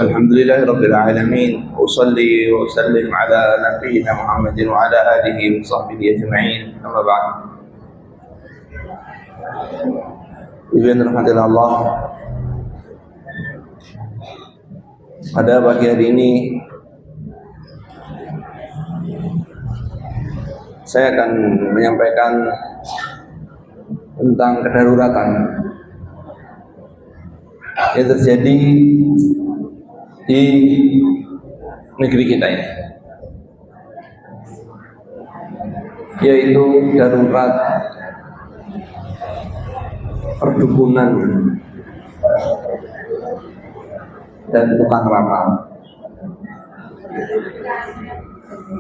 Alhamdulillahi Rabbil Alamin. Usalli wa sallim ala nabiyyina Muhammadin wa ala alihi wa sahbihi ajma'in. Amma ba'd. Ibn rahmatillah Allah, pada pagi hari ini saya akan menyampaikan tentang kedaruratan yang terjadi di negeri kita ini, yaitu darurat perdukunan dan tukang ramal.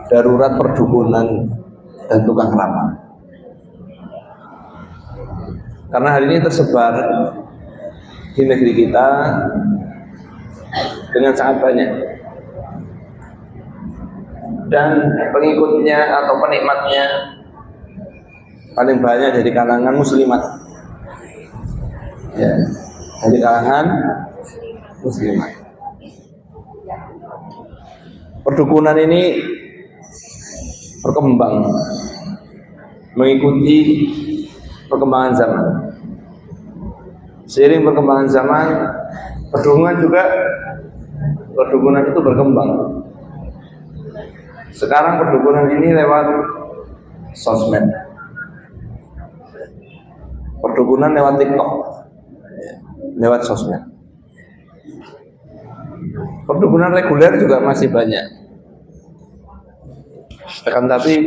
Darurat perdukunan dan tukang ramal, karena hari ini tersebar di negeri kita dengan sangat banyak, dan pengikutnya atau penikmatnya paling banyak dari kalangan muslimat, ya, dari kalangan muslimat. Perdukunan ini berkembang mengikuti perkembangan zaman. Seiring perkembangan zaman, perdukunan itu berkembang. Sekarang perdukunan ini lewat sosmed, perdukunan lewat TikTok, lewat sosmed. Perdukunan reguler juga masih banyak, akan tapi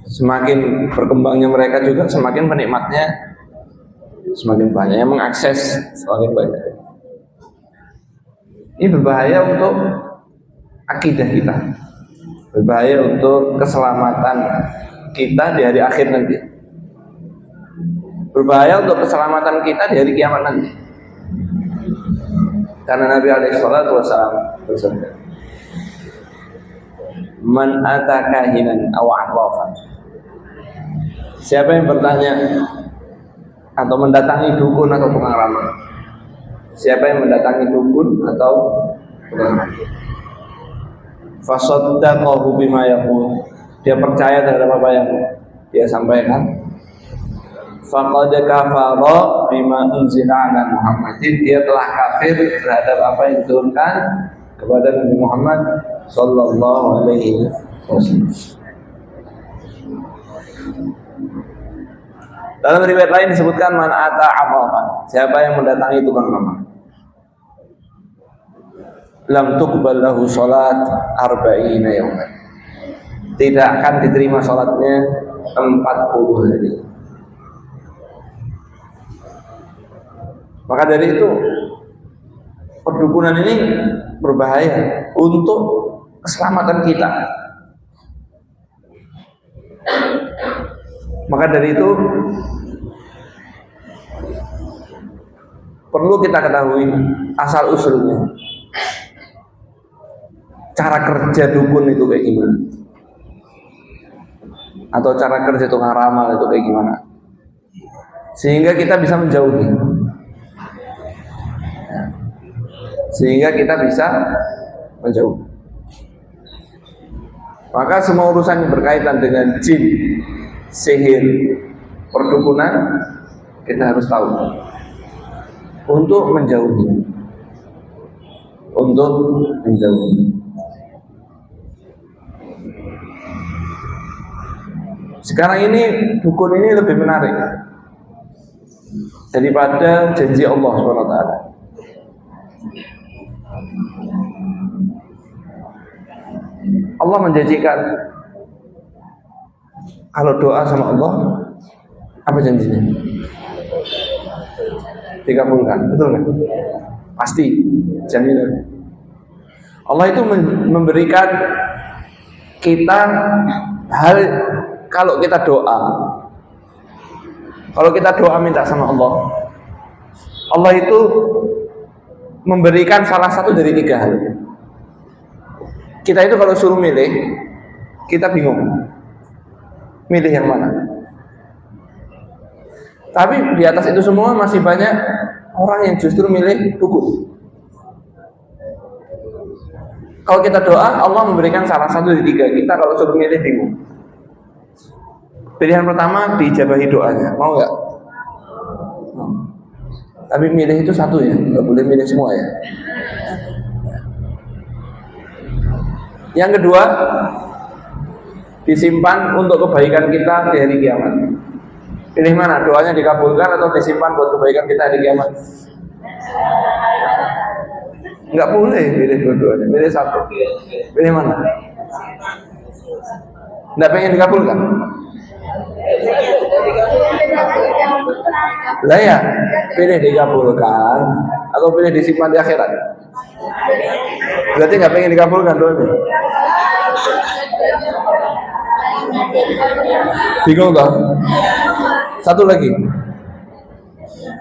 semakin berkembangnya mereka juga semakin penikmatnya semakin banyak, yang mengakses semakin banyak. Ini berbahaya untuk akidah kita, berbahaya untuk keselamatan kita di hari akhir nanti, berbahaya untuk keselamatan kita di hari kiamat nanti. Karena Nabi alaihissalatu wassalam bersabda, "Man ataka hinan aw arrafan." Siapa yang bertanya atau mendatangi dukun atau tukang ramal? Siapa yang mendatangi dukun atau tukang ramal? Fasaddaqahu bima yaqul, dia percaya terhadap apa yang dia sampaikan. Faqad kafara bima unzila ala Muhammadin, dia telah kafir terhadap apa yang diturunkan kepada Nabi Muhammad sallallahu alaihi wasallam. Dalam riwayat lain disebutkan man ata afafan, siapa yang mendatangi tukang ramal, lam tuqbal lahu salat arba'ina yawman, tidak akan diterima salatnya 40 hari. Maka dari itu perdukunan ini berbahaya untuk keselamatan kita. Maka dari itu perlu kita ketahui asal usulnya, cara kerja dukun itu kayak gimana, atau cara kerja tukang ramal itu kayak gimana, sehingga kita bisa menjauhi, menjauh. Maka semua urusan yang berkaitan dengan jin, sihir, perdukunan, kita harus tahu untuk menjauhi. Sekarang ini dukun ini lebih menarik daripada janji Allah SWT. Allah menjanjikan kalau doa sama Allah, apa janjinya? Dikabulkan, betul kan? Pasti, jaminan. Allah itu memberikan kita hal, kalau kita doa minta sama Allah, Allah itu memberikan salah satu dari 3 hal. Kita itu kalau suruh milih, kita bingung milih yang mana. Tapi di atas itu semua masih banyak orang yang justru milih dukun. Kalau kita doa, Allah memberikan salah satu dari tiga. Kita kalau suruh milih bingung. Pilihan pertama diijabahi doanya, mau nggak? Tapi milih itu satu ya, nggak boleh milih semua ya. Yang kedua, disimpan untuk kebaikan kita di hari kiamat. Pilih mana? Doanya dikabulkan atau disimpan buat kebaikan kita di kiamat? Enggak boleh pilih dua-duanya, pilih satu. Pilih mana? Enggak pengen dikabulkan? Lah ya, pilih dikabulkan atau pilih disimpan di akhirat? Berarti enggak pengen dikabulkan doanya. Bingung toh? Satu lagi.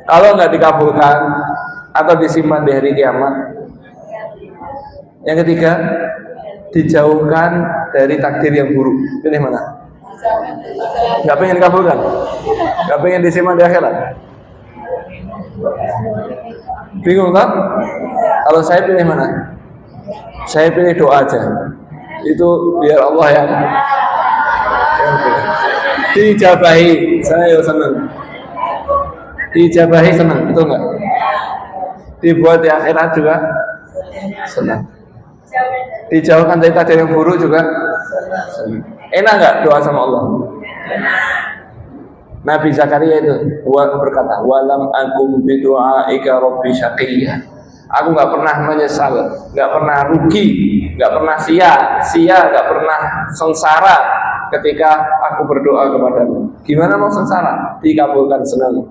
Kalau nggak dikabulkan atau disimpan di hari kiamat. Yang ketiga, dijauhkan dari takdir yang buruk. Pilih mana? Nggak pengen dikabulkan? Nggak pengen disimpan di akhirat? Bingung toh? Kalau saya pilih mana? Saya pilih doa aja. Itu biar Allah yang dijabahi. Saya senang. Dijabahi senang, betul nggak? Dibuat di akhirat juga senang. Dijauhkan dari takdir yang buruk juga senang. Enak nggak doa sama Allah? Nabi Zakaria itu berkata, walam akum bidu'aika rabbi syaqiyya. Aku nggak pernah menyesal, nggak pernah rugi, nggak pernah sia, nggak pernah sengsara ketika aku berdoa kepadamu. Gimana mau sengsara? Dikabulkan senang,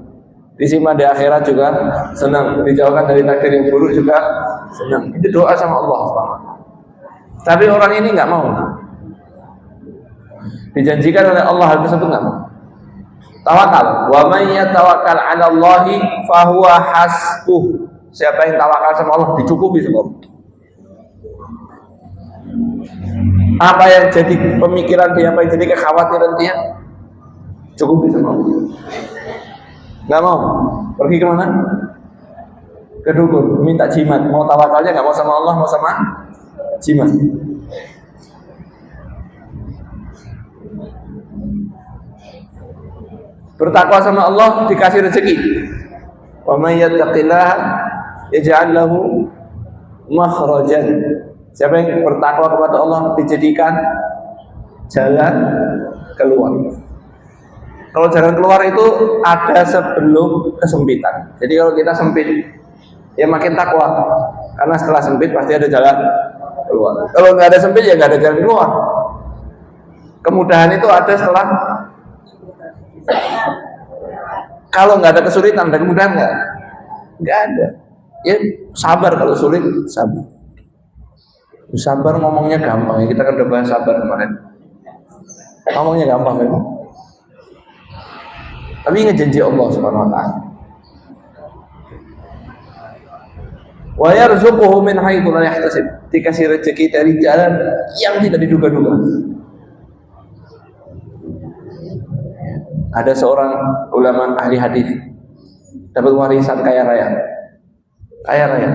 disimpan di akhirat juga senang, dijauhkan dari takdir yang buruk juga senang. Itu doa sama Allah. Tapi orang ini nggak mau. Dijanjikan oleh Allah hal tersebut nggak mau. Tawakal. Wa may yatawakkal 'ala Allahi fahuwa hasbuh. Siapa yang tawakal sama Allah dicukupi sama Allah. Apa yang jadi pemikiran dia, apa yang jadi kekhawatiran dia, cukupi sama Allah. Nggak mau pergi kemana? Ke dukun, minta jimat. Mau tawakalnya nggak mau sama Allah, mau sama jimat. Bertakwa sama Allah dikasih rezeki. Wa may yattaqillaha yaj'al lahu makhrajan. Siapa yang bertakwa kepada Allah dijadikan jalan keluar. Kalau jalan keluar itu ada sebelum kesempitan. Jadi kalau kita sempit, ya makin takwa. Karena setelah sempit pasti ada jalan keluar. Kalau nggak ada sempit ya nggak ada jalan keluar. Kemudahan itu ada setelah. Kalau nggak ada kesulitan, ada kemudahan nggak? Nggak ada. Ya sabar kalau sulit, sabar. Sabar ngomongnya gampang ya, kita kan udah bahas sabar kemarin. Ngomongnya gampang kan? Tapi ingat janji Allah Subhanahu wa taala. Wa yarzuquhu min haitsu la yahtasib. Dikasih rezeki dari jalan yang tidak diduga-duga. Ada seorang ulama ahli hadis dapat warisan kaya raya. Kaya raya.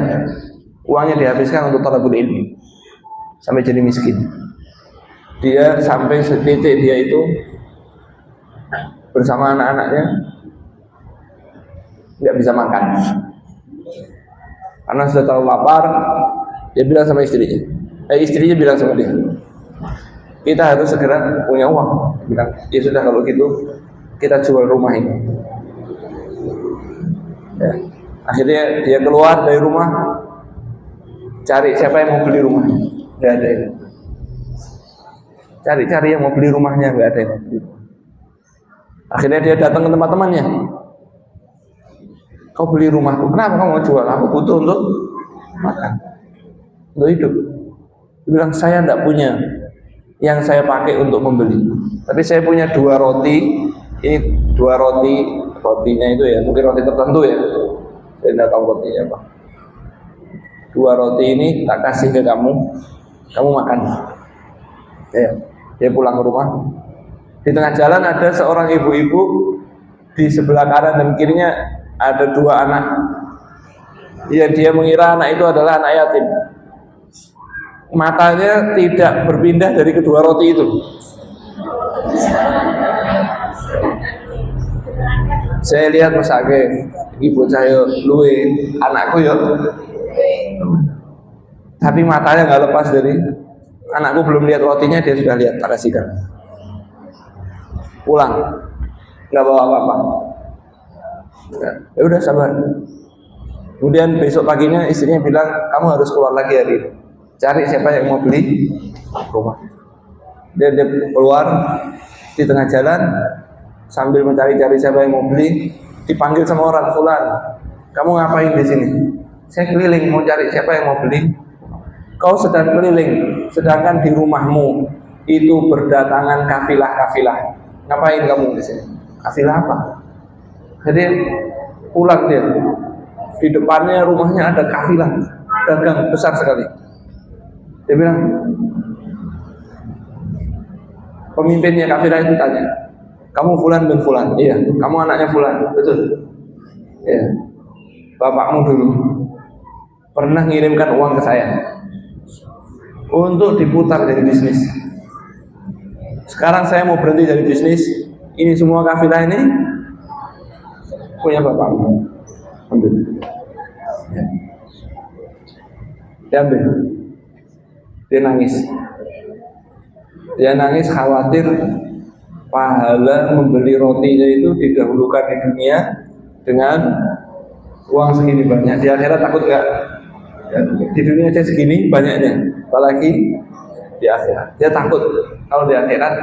Uangnya dihabiskan untuk talabul ilmi. Sampai jadi miskin. Dia sampai setitik dia itu bersama anak-anaknya nggak bisa makan karena sudah terlalu lapar. Dia bilang sama istrinya, istrinya bilang sama dia, kita harus segera punya uang. Dia bilang, ya sudah kalau gitu kita jual rumah ini. Ya. Akhirnya dia keluar dari rumah cari siapa yang mau beli rumahnya. Nggak ada yang cari-cari yang mau beli rumahnya, nggak ada yang mau beli. Akhirnya dia datang ke tempat temannya. Kau beli rumahku, kenapa kamu mau jual? Aku butuh untuk makan, untuk hidup. Dia bilang, saya tidak punya yang saya pakai untuk membeli, tapi saya punya 2 roti. Ini 2 roti, rotinya itu ya mungkin roti tertentu ya, saya tidak tahu rotinya apa. 2 roti ini tak kasih ke kamu makan. Ya, dia pulang ke rumah. Di tengah jalan ada seorang ibu-ibu, di sebelah kanan dan kirinya ada 2 anak Ya, dia mengira anak itu adalah anak yatim. Matanya tidak berpindah dari kedua roti itu. Saya lihat mesake ibu saya luwe anakku ya, tapi matanya nggak lepas dari anakku. Belum lihat rotinya dia sudah lihat, tak kasihkan. Pulang, nggak bawa apa-apa. Ya udah sabar. Kemudian besok paginya istrinya bilang, kamu harus keluar lagi hari ini, cari siapa yang mau beli rumah. Dia keluar di tengah jalan sambil mencari-cari siapa yang mau beli, dipanggil sama orang, fulan, kamu ngapain di sini? Saya keliling mau cari siapa yang mau beli. Kau sedang keliling, sedangkan di rumahmu itu berdatangan kafilah-kafilah. Ngapain kamu di sini? Kafilah apa? Jadi pulang dia. Di depannya rumahnya ada kafilah dagang besar sekali. Dia bilang, pemimpinnya kafilah itu tanya, kamu fulan bin fulan? Iya. Kamu anaknya fulan? Betul. Iya. Bapakmu dulu pernah ngirimkan uang ke saya untuk diputar dari bisnis. Sekarang saya mau berhenti dari bisnis. Ini semua kafilah ini punya bapakmu. Ambil. Ya. Dia ambil. Dia nangis. Dia nangis khawatir pahala membeli rotinya itu didahulukan di dunia dengan uang segini banyak. Di akhirat takut nggak? Ya, di dunia aja segini banyaknya, apalagi di akhirat. Dia takut kalau di akhirat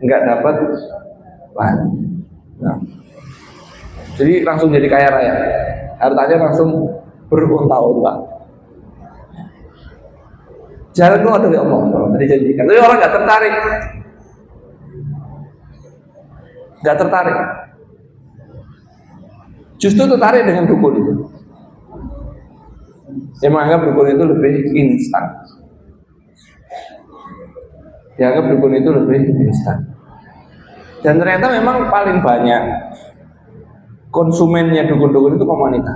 nggak dapat banyak. Nah, jadi langsung jadi kaya raya, hartanya langsung berunta-unta. Jalan itu ada di Allah, dijanjikan. Tapi orang nggak tertarik, nggak tertarik. Justru tertarik dengan dukun itu. Dia menganggap dukun itu lebih instan. Dianggap dukun itu lebih instan. Dan ternyata memang paling banyak konsumennya dukun-dukun itu kaum wanita.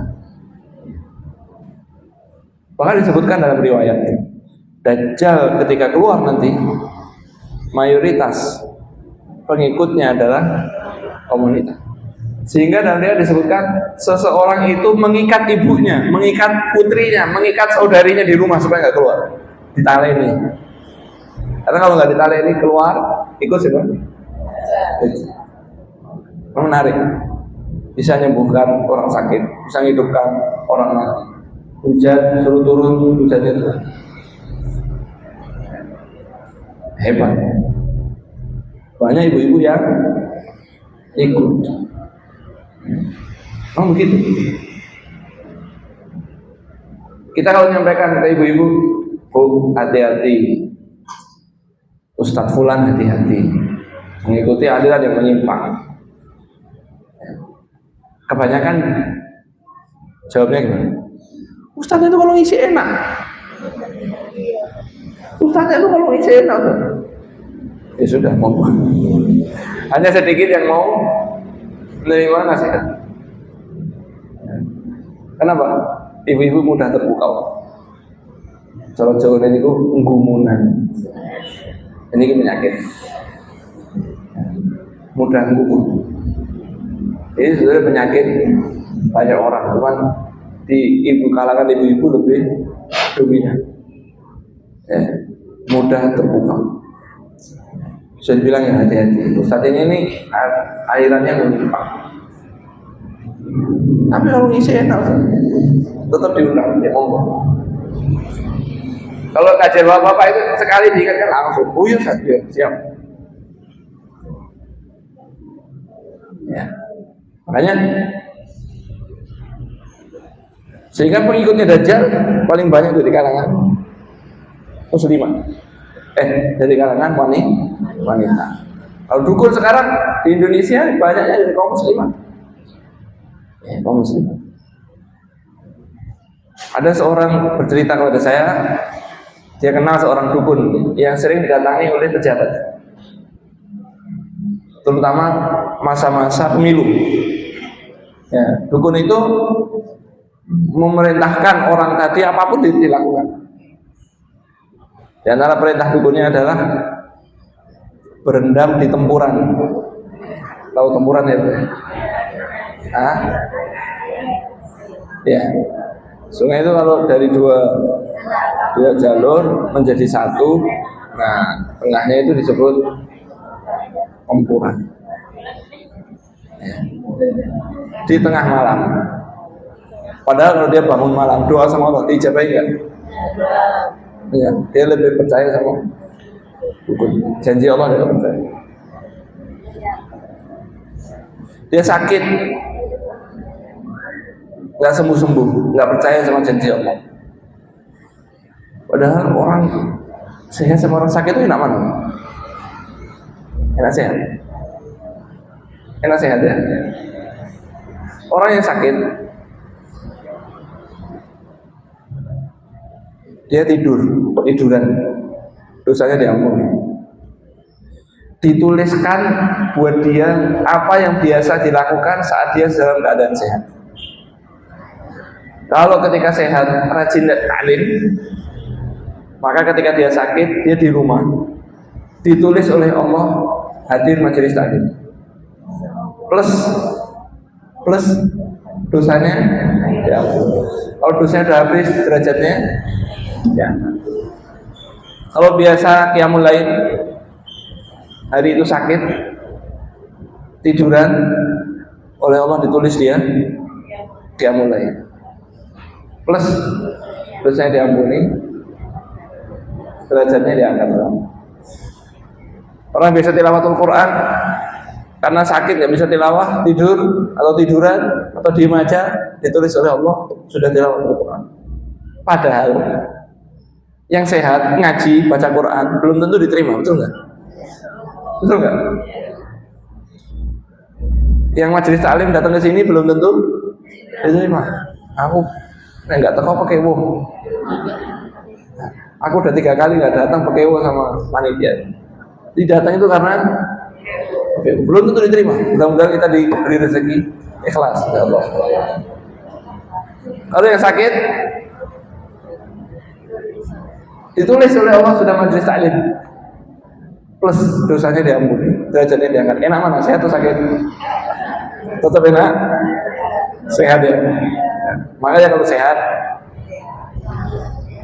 Bahkan disebutkan dalam riwayat, Dajjal ketika keluar nanti mayoritas pengikutnya adalah kaum wanita. Sehingga dalam dia disebutkan seseorang itu mengikat ibunya, mengikat putrinya, mengikat saudarinya di rumah supaya nggak keluar, ditaleni. Karena kalau nggak ditaleni keluar, ikut siapa? Menarik. Bisa menyembuhkan orang sakit, bisa menghidupkan orang mati. Hujan suruh turun, hujannya turun. Hebat. Banyak ibu-ibu yang ikut. Oh begitu. Kita kalau menyampaikan ke ibu-ibu, oh hati-hati, Ustadz Fulan hati-hati, mengikuti aliran yang menyimpang. Kebanyakan jawabnya gimana? Ustadz itu kalau ngisi enak. Ustadz itu kalau ngisi enak. Ya sudah, mau. Hanya sedikit yang mau menerima nasihat. Kenapa? Ibu-ibu mudah terpukau. Jawa-jawa ini itu nggumunan. Ini penyakit. Mudah nggumun. Ini sebenarnya penyakit banyak orang, cuman di kalangan ibu-ibu lebih dominan. Ya, mudah terpukau. Saya bilang ya hati-hati. Ustadz ini alirannya menyimpang. Tapi kalau ngisi enak, tetap diundang, ya monggo. Kalau kajian bapak-bapak itu sekali diingatkan langsung, oh iya siap. Ya, makanya sehingga pengikutnya Dajjal paling banyak dari kalangan muslimah, dari kalangan wanita. Kalau dukun sekarang di Indonesia banyaknya dari kaum muslimah. Kaum muslimah. Ada seorang bercerita kepada saya, dia kenal seorang dukun yang sering didatangi oleh pejabat, terutama masa-masa pemilu. Ya, dukun itu memerintahkan orang tadi apapun dilakukan. Di antara perintah dukunnya adalah berendam di tempuran. Tahu tempuran ya? Ah? Ya. Sungai itu kalau dari dua jalur menjadi satu, nah tengahnya itu disebut tempuran. Ya. Di tengah malam. Padahal kalau dia bangun malam doa sama Allah diijabahi enggak? Ya, dia lebih percaya sama dukun. Janji Allah dia percaya. Dia sakit, nggak sembuh-sembuh, nggak percaya sama janji Allah. Padahal orang sehat sama orang sakit itu enak mana? Enak sehat. Enak sehat ya. Orang yang sakit, dia tiduran, dosanya diampuni. Dituliskan buat dia apa yang biasa dilakukan saat dia dalam keadaan sehat. Kalau ketika sehat rajin taklim, maka ketika dia sakit dia di rumah, ditulis oleh Allah hadir majelis taklim. Plus dosanya ya. Kalau dosanya sudah habis derajatnya ya. Kalau biasa qiyamul lail hari itu sakit tiduran, oleh Allah ditulis dia qiyamul lail. Plus dosanya diampuni, derajatnya diangkat. Orang biasa tilawatul Quran karena sakit nggak bisa tilawah, tidur atau tiduran atau diem aja, ditulis oleh Allah sudah tilawatul Quran. Padahal yang sehat ngaji baca Quran belum tentu diterima, betul nggak? Betul nggak? Yang majelis taklim datang ke sini belum tentu diterima. Aku nggak teko pakai wo. Aku udah 3 kali nggak datang pakai wo sama panitia. Didatang itu karena belum tentu diterima. Mudah-mudahan kita diberi rezeki ikhlas ya Allah. Kalau yang sakit ditulis oleh Allah sudah majelis taklim, plus dosanya diampuni, derajatnya diangkat. Enak mana? Sehat atau sakit? Tetap enak, sehat ya. Makanya kalau sehat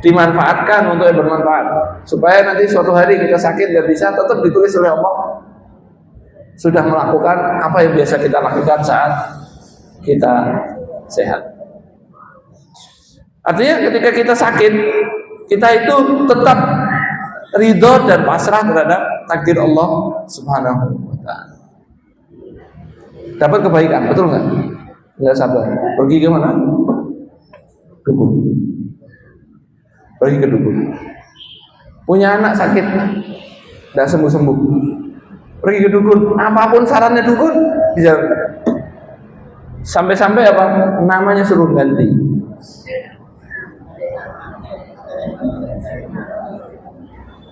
dimanfaatkan untuk yang bermanfaat, supaya nanti suatu hari kita sakit nggak bisa, tetap ditulis oleh Allah sudah melakukan apa yang biasa kita lakukan saat kita sehat. Artinya ketika kita sakit, kita itu tetap ridho dan pasrah terhadap takdir Allah Subhanahu wa ta'ala. Dapat kebaikan, betul nggak? Nggak sabar. Pergi ke mana? Dukun. Pergi ke dukun. Punya anak sakit, nggak sembuh-sembuh. Pergi ke dukun. Apapun sarannya dukun, bisa. Sampai-sampai apa? Namanya suruh ganti.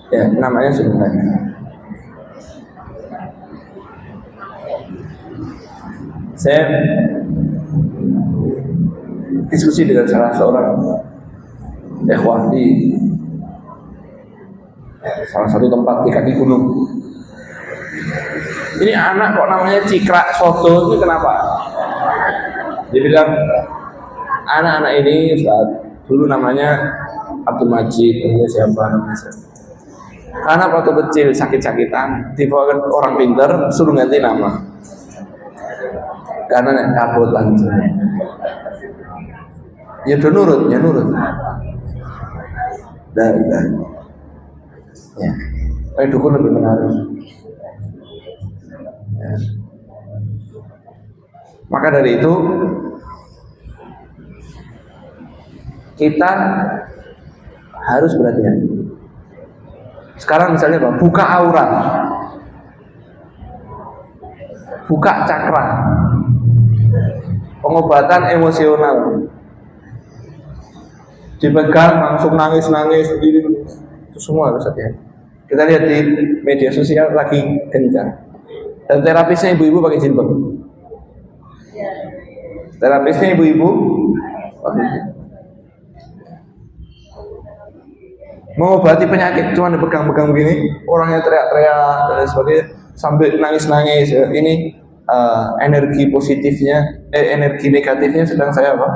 Ya, namanya suruh ganti. Saya diskusi dengan salah seorang ikhwah di salah satu tempat di kaki gunung. Ini anak kok namanya Cikrak Soto, itu kenapa? Dia bilang anak-anak ini dulu namanya Abdul Majid, namanya siapa? Karena waktu kecil sakit-sakitan, dibawakan orang pintar, suruh ganti nama. Karena kabutan. Ya udah nurut, ya nurut. Dah. Ya. Tapi dukun lebih menarik. Ya. Maka dari itu kita harus berhati-hati. Sekarang misalnya apa? Buka aura, buka cakra, pengobatan emosional, dipegang langsung nangis sendiri, itu semua harus hati-hati. Kita lihat di media sosial lagi gencar, dan terapisnya ibu-ibu pakai jilbab. Terapisnya ibu-ibu mengobati penyakit cuma dipegang-pegang begini, orangnya teriak-teriak dan sebagainya sambil nangis-nangis. Ini energi positifnya, energi negatifnya sedang saya apa?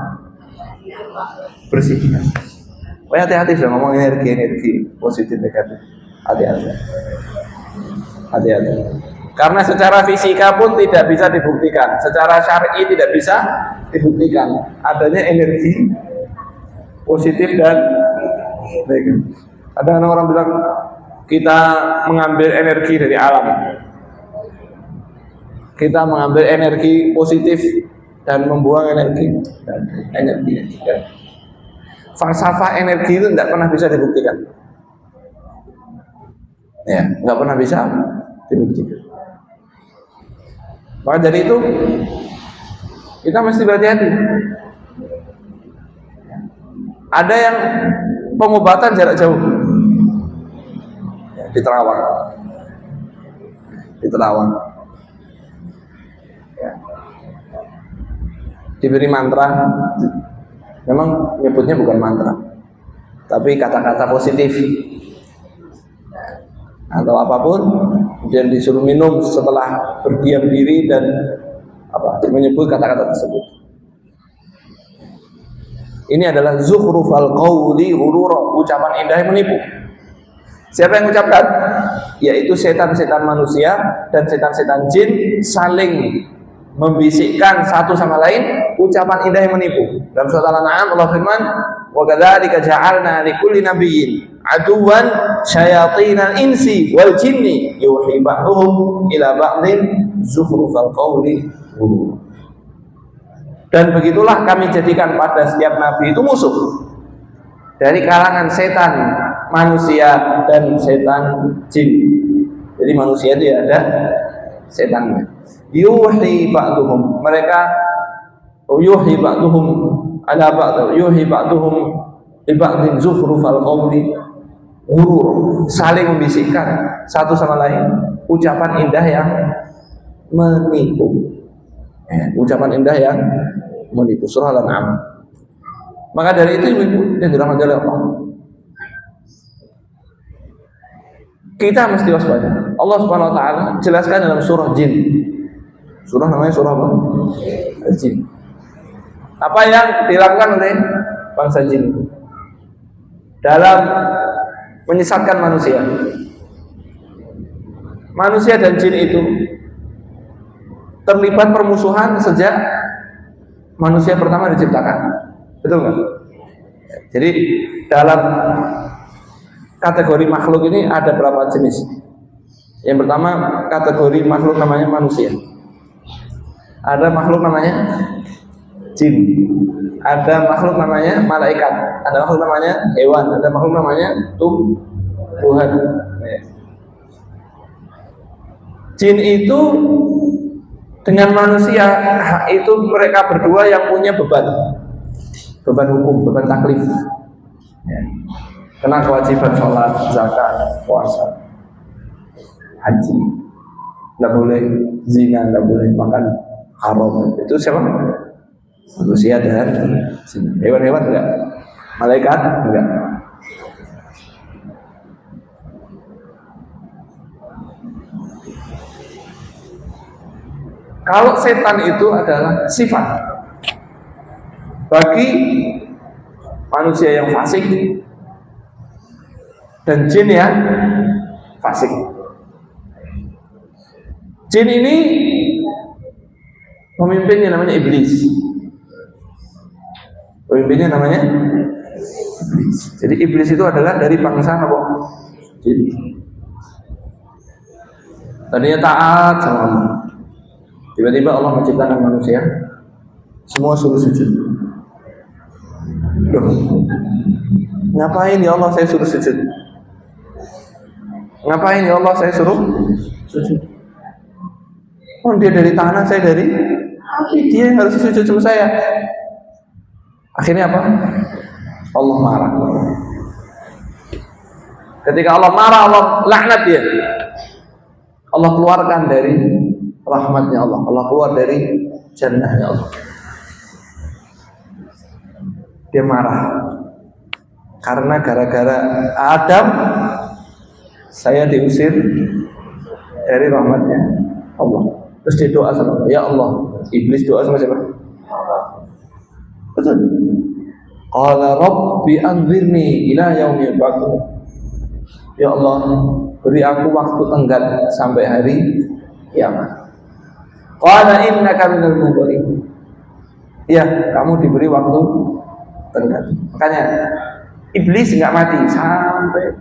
Bersihkan. Hati-hati sudah ngomong energi positif negatif. Hati-hati. Karena secara fisika pun tidak bisa dibuktikan, secara syar'i tidak bisa dibuktikan adanya energi positif dan negatif. Ada orang bilang kita mengambil energi dari alam, kita mengambil energi positif dan membuang energi. Falsafah energi itu tidak pernah bisa dibuktikan. Ya, nggak pernah bisa dibuktikan. Maka dari itu kita mesti berhati-hati. Ada yang pengobatan jarak jauh di Terawang. Ya. Diberi mantra. Memang nyebutnya bukan mantra, tapi kata-kata positif atau apapun, kemudian disuruh minum setelah berdiam diri dan menyebut kata-kata tersebut. Ini adalah zukhrufal qawli ghurura, ucapan indah yang menipu. Siapa yang mengucapkan? Yaitu setan-setan manusia dan setan-setan jin saling membisikkan satu sama lain ucapan indah yang menipu. Dalam surat Al-An'am Allah firman, "Wa kadzalika ja'alna likulli nabiyyin aduwan syayatinal insi wal jinni yuhi ba'dhum ila ba'dhin zukhrufal qawli ghurura." Dan begitulah kami jadikan pada setiap nabi itu musuh dari kalangan setan manusia dan setan jin. Jadi manusia itu ya ada setannya. Yuhi ba'duhum, mereka yuhi ba'duhum ala ba'd, yuhi ba'duhum li ba'din zukhrufal qawli ghurur, saling membisikkan satu sama lain ucapan indah yang menipu. Ucapan indah yang menipu. Surah Al-An'am. Maka dari itu ibu yang dirahmati oleh Allah, kita mesti waspada. Allah Subhanahu wa taala jelaskan dalam surah Jin. Surah namanya surah apa? Jin. Apa yang dilakukan oleh bangsa jin dalam menyesatkan manusia? Manusia dan jin itu terlibat permusuhan sejak manusia pertama diciptakan. Betul nggak? Jadi dalam kategori makhluk ini ada berapa jenis? Yang pertama kategori makhluk namanya manusia. Ada makhluk namanya jin, ada makhluk namanya malaikat, ada makhluk namanya hewan, ada makhluk namanya Tuhan. Jin itu dengan manusia itu mereka berdua yang punya beban hukum, beban taklif. Kena kewajiban sholat, zakat, puasa, haji. Tidak boleh zina, tidak boleh makan haram. Itu siapa? Manusia dan hewan-hewan enggak? Malaikat enggak? Kalau setan itu adalah sifat bagi manusia yang fasik dan jin yang fasik. Jin ini pemimpinnya namanya iblis. Pemimpinnya namanya iblis. Jadi iblis itu adalah dari bangsa apa? Jin. Tadinya taat sama Allah. Tiba-tiba Allah menciptakan manusia, semua suruh sujud. Loh, ngapain ya Allah saya suruh sujud? Ngapain ya Allah saya suruh sujud? Oh dia dari tanah, saya dari api, dia yang harus sujud sama saya. Akhirnya apa? Allah marah. Ketika Allah marah, Allah laknat dia. Allah keluarkan dari rahmatnya Allah. Allah keluar dari jannahnya Allah. Dia marah karena gara-gara Adam saya diusir dari rahmatnya Allah. Terus dia doa sama Allah, ya Allah. Iblis doa sama siapa? Betul. Qala rabbi anzirni ila yaumi yub'atsun. Ya Allah, beri aku waktu tenggat sampai hari kiamat. Qala innaka minal munzirin. Ya, kamu diberi waktu tenggat. Makanya iblis enggak mati sampai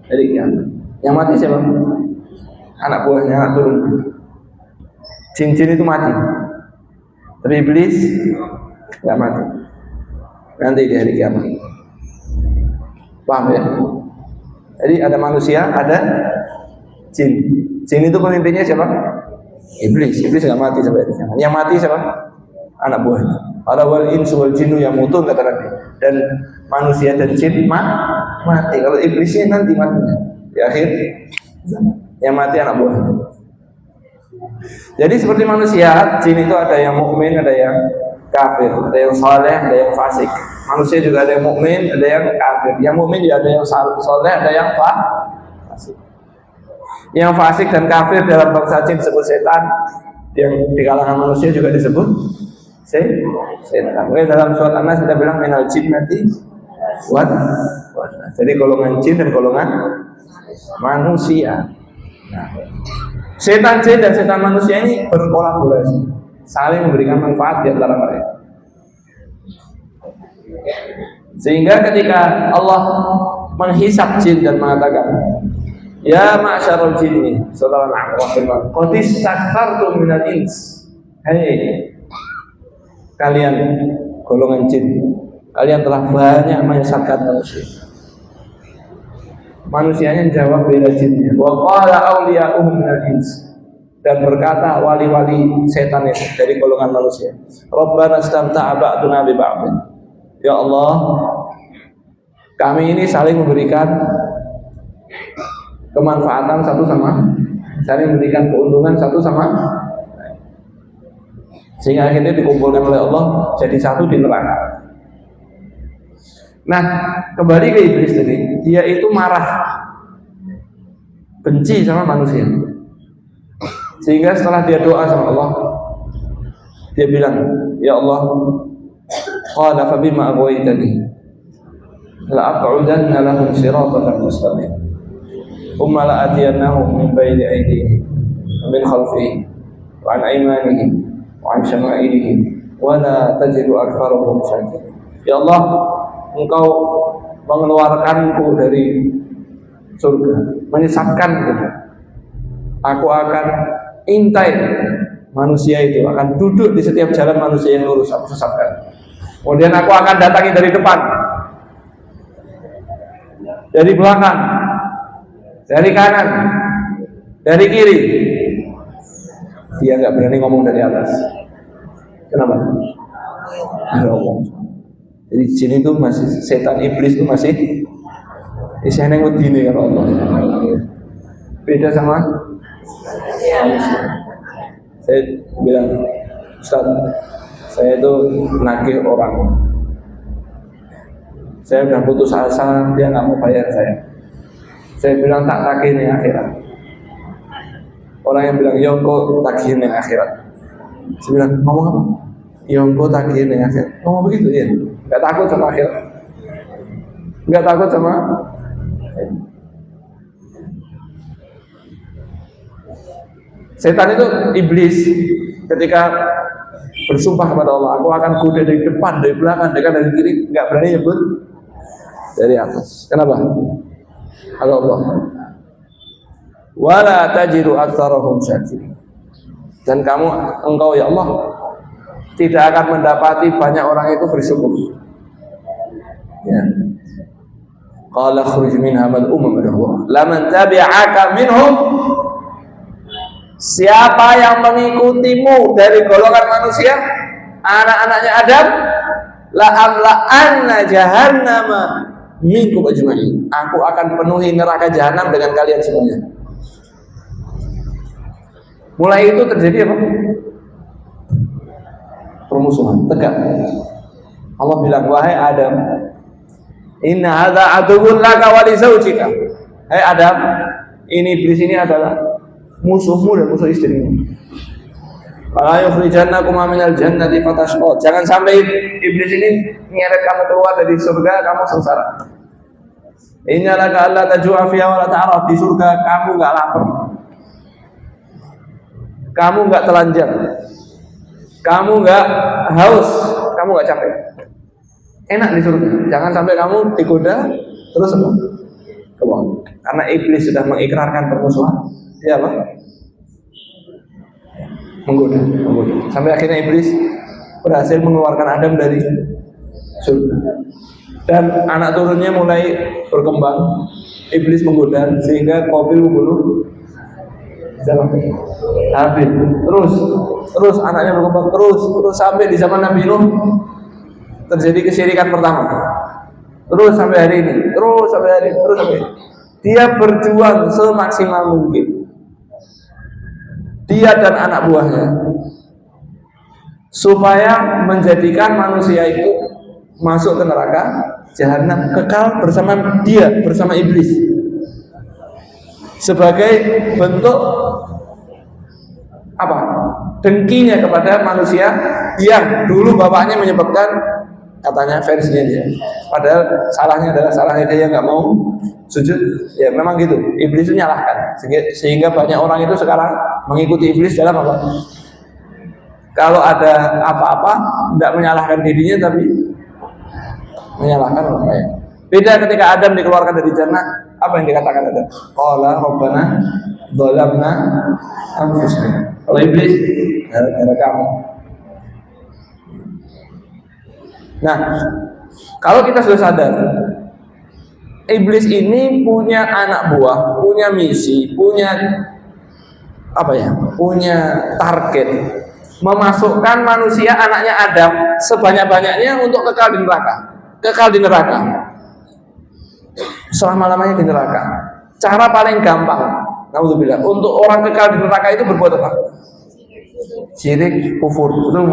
hari kiamat. Yang mati siapa? Anak buahnya, anak turun. Jin-jin itu mati. Tapi iblis enggak mati. Nanti di hari kiamat. Paham ya? Jadi ada manusia, ada jin. Jin itu pemimpinnya siapa? Iblis. Iblis enggak mati sampai hari kiamat. Yang mati siapa? Anak buahnya. Ala wal insu wal jinnu yamutun kata Nabi. Dan manusia dan jin mati. Kalau iblisnya nanti matinya di akhir zaman. Yang mati anak buahnya. Jadi seperti manusia, jin itu ada yang mukmin, ada yang kafir, ada yang saleh, ada yang fasik. Manusia juga ada yang mukmin, ada yang kafir. Yang mukmin juga ada yang saleh, ada yang fasik. Yang fasik dan kafir dalam bangsa jin disebut setan. Yang di kalangan manusia juga disebut setan. Oke, dalam surat An-Nas kita bilang minal jinnati wan. Jadi golongan jin dan golongan manusia. Nah, setan jin dan setan manusia ini berkolaborasi, saling memberikan manfaat di antara mereka. Sehingga ketika Allah menghisab jin dan mengatakan, ya ma'syarul jinni, saudara Al-Qur'an, qad istakfartum minal ins. Hei kalian golongan jin, kalian telah banyak menyesatkan manusia. Manusianya jawab bela jinnya. Wa qala awliya'uhum minal ins. Dan berkata wali-wali setan itu dari golongan manusia, Rabbana istamta'a ba'duna bi ba'd. Ya Allah, kami ini saling memberikan kemanfaatan satu sama, saling memberikan keuntungan satu sama, sehingga akhirnya dikumpulkan oleh Allah jadi satu di neraka. Nah, kembali ke iblis tadi, dia itu marah, benci sama manusia. Sehingga setelah dia doa sama Allah, dia bilang, ya Allah, qala fa bima aghwaytani la aq'udanna lahum siratal mustaqim thumma la atiyannahum min bayni aydihim wa min khalfihim wa an aymanihim wa an shama'ilihim wa la tajidu aktharahum syakirin. Ya Allah, Engkau mengeluarkanku dari surga, menyesatkanku. Aku akan intai manusia itu, akan duduk di setiap jalan manusia yang lurus, aku sesatkan. Kemudian aku akan datangi dari depan, dari belakang, dari kanan, dari kiri. Dia nggak berani ngomong dari atas. Kenapa? Ya Allah. Jadi jin itu masih, setan iblis itu masih isinya yang wedine karo Allah. Beda sama manusia. Saya bilang, Ustaz, saya itu nagih orang. Saya udah putus asa, dia nggak mau bayar saya. Saya bilang tak tagih nih akhirat. Orang yang bilang, ya kok tagih nih akhirat. Saya bilang, ngomong apa? Ya kok tagih nih akhirat. Ngomong begitu ya. Gak takut sama akhirat, gak takut sama setan itu. Iblis ketika bersumpah kepada Allah, aku akan goda dari depan, dari belakang, dari kiri, gak berani nyebut dari atas. Kenapa? Kalau Allah, wala tajidu aktsarahum syakirin. Dan engkau ya Allah tidak akan mendapati banyak orang itu bersyukur. Ya. Qala khruj minha mad'uman madhura laman tabi'aka minhum. Siapa yang mengikutimu dari golongan manusia, anak-anaknya Adam, la amla'anna jahannama minkum ajma'in. Aku akan penuhi neraka jahanam dengan kalian semuanya. Mulai itu terjadi apa? Permusuhan, tegak. Allah bilang, wahai Adam, inna hadza aduwwun laka wa li zaujika. Hai Adam, ini iblis ini adalah musuhmu dan musuh istrimu. Fala yukhrijannakuma minal jannati fatashqa. Jangan sampai iblis ini menyeret kamu keluar dari surga, kamu sengsara. Inna laka alla tajua fiha wa la ta'ra. Di surga kamu enggak lapar. Kamu enggak telanjang. Kamu enggak haus, kamu enggak capek. Enak di surga. Jangan sampai kamu digoda terus keluar. Karena iblis sudah mengikrarkan permusuhan. Dia apa? Menggoda. Sampai akhirnya iblis berhasil mengeluarkan Adam dari surga. Dan anak turunnya mulai berkembang. Iblis menggoda sehingga Qabil membunuh Habil. Terus anaknya berkembang terus sampai di zaman Nabi Nuh terjadi kesyirikan pertama. Terus sampai hari ini. Dia berjuang semaksimal mungkin. Dia dan anak buahnya supaya menjadikan manusia itu masuk ke neraka jahanam, kekal bersama dia, bersama iblis, sebagai bentuk apa? Dengkinya kepada manusia yang dulu bapaknya menyebabkan, katanya versinya dia, padahal salahnya dia yang nggak mau sujud. Ya memang gitu, iblis itu nyalahkan sehingga banyak orang itu sekarang mengikuti iblis dalam apa? Kalau ada apa-apa tidak menyalahkan dirinya tapi menyalahkan orang lain. Beda ketika Adam dikeluarkan dari jannah, apa yang dikatakan Adam? Qala rabbana dzalamna anfusana. Kalau iblis gara-gara kamu. Nah, kalau kita sudah sadar iblis ini punya anak buah, punya misi, punya punya target memasukkan manusia anaknya Adam sebanyak-banyaknya untuk kekal di neraka selama-lamanya di neraka. Cara paling gampang, naudzubillah, untuk orang kekal di neraka itu berbuat apa? Syirik, kufur, betul?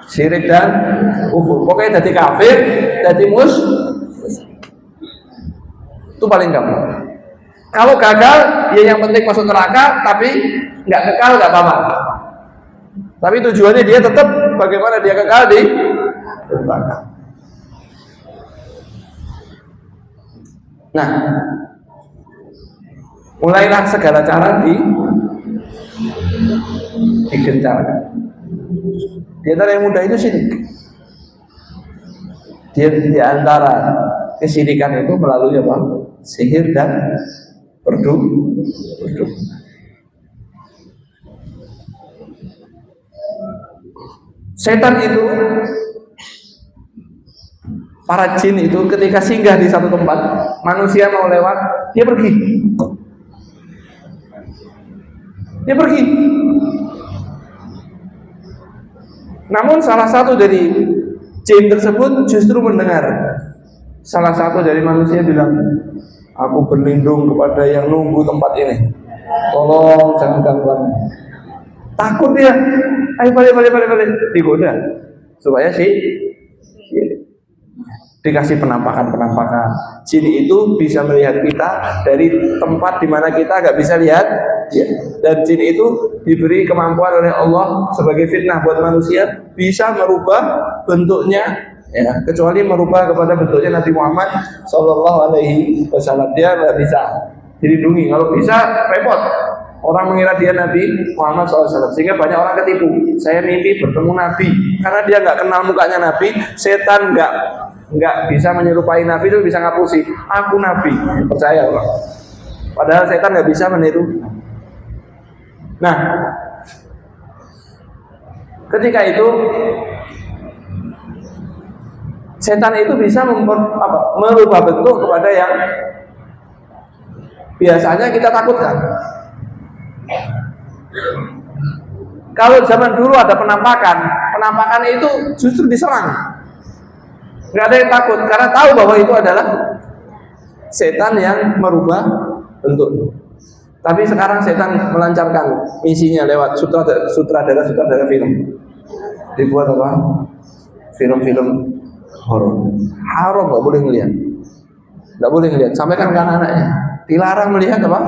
Syirik dan kufur. Pokoknya jadi kafir, jadi itu paling gampang. Kalau gagal, ya yang penting masuk neraka, tapi nggak kekal nggak apa-apa. Tapi tujuannya dia tetap bagaimana dia kekal di neraka. Nah, mulailah segala cara digencarkan. Di antara yang mudah itu syirik. Di antara kesyirikan itu melalui apa? Sihir dan berdukun. Setan itu, para jin itu ketika singgah di satu tempat, manusia mau lewat, dia pergi. Namun salah satu dari jin tersebut justru mendengar. Salah satu dari manusia bilang, aku berlindung kepada yang nunggu tempat ini. Tolong jangan gangguan. Takut dia. Ayo balik. Digoda supaya dikasih penampakan. Jin itu bisa melihat kita dari tempat di mana kita nggak bisa lihat. Dan jin itu diberi kemampuan oleh Allah sebagai fitnah buat manusia, bisa merubah bentuknya, ya, kecuali merubah kepada bentuknya Nabi Muhammad SAW. Dia nggak bisa dilindungi. Kalau bisa repot. Orang mengira dia Nabi Muhammad SAW, sehingga banyak orang ketipu. Saya mimpi bertemu Nabi, karena dia nggak kenal mukanya Nabi. Setan nggak bisa menyerupai Nabi, itu bisa ngapusi. Aku Nabi, percaya orang. Padahal setan nggak bisa meniru. Nah, ketika itu setan itu bisa merubah bentuk kepada yang biasanya kita takutkan. Kalau zaman dulu ada penampakan itu justru diserang. Nggak ada yang takut karena tahu bahwa itu adalah setan yang merubah bentuk. Tapi sekarang setan melancarkan misinya lewat sutradara film. Dibuat apa? Film-film horor. Haram, nggak boleh ngelihat. Nggak boleh ngelihat. Sampaikan ke anak-anaknya. Dilarang melihat apa?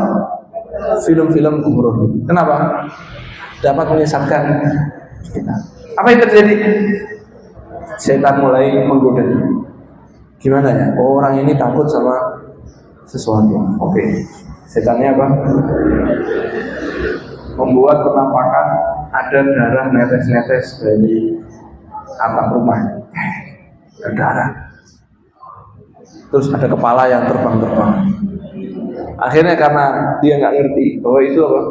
Film-film horor. Kenapa? Dapat menyesatkan kita. Apa yang terjadi? Setan mulai menggoda. Gimana ya? Oh, orang ini takut sama sesuatu. Oke. Setannya apa? Membuat penampakan ada darah netes-netes dari atap rumah. Ada darah. Terus ada kepala yang terbang-terbang. Akhirnya karena dia nggak ngerti bahwa itu apa?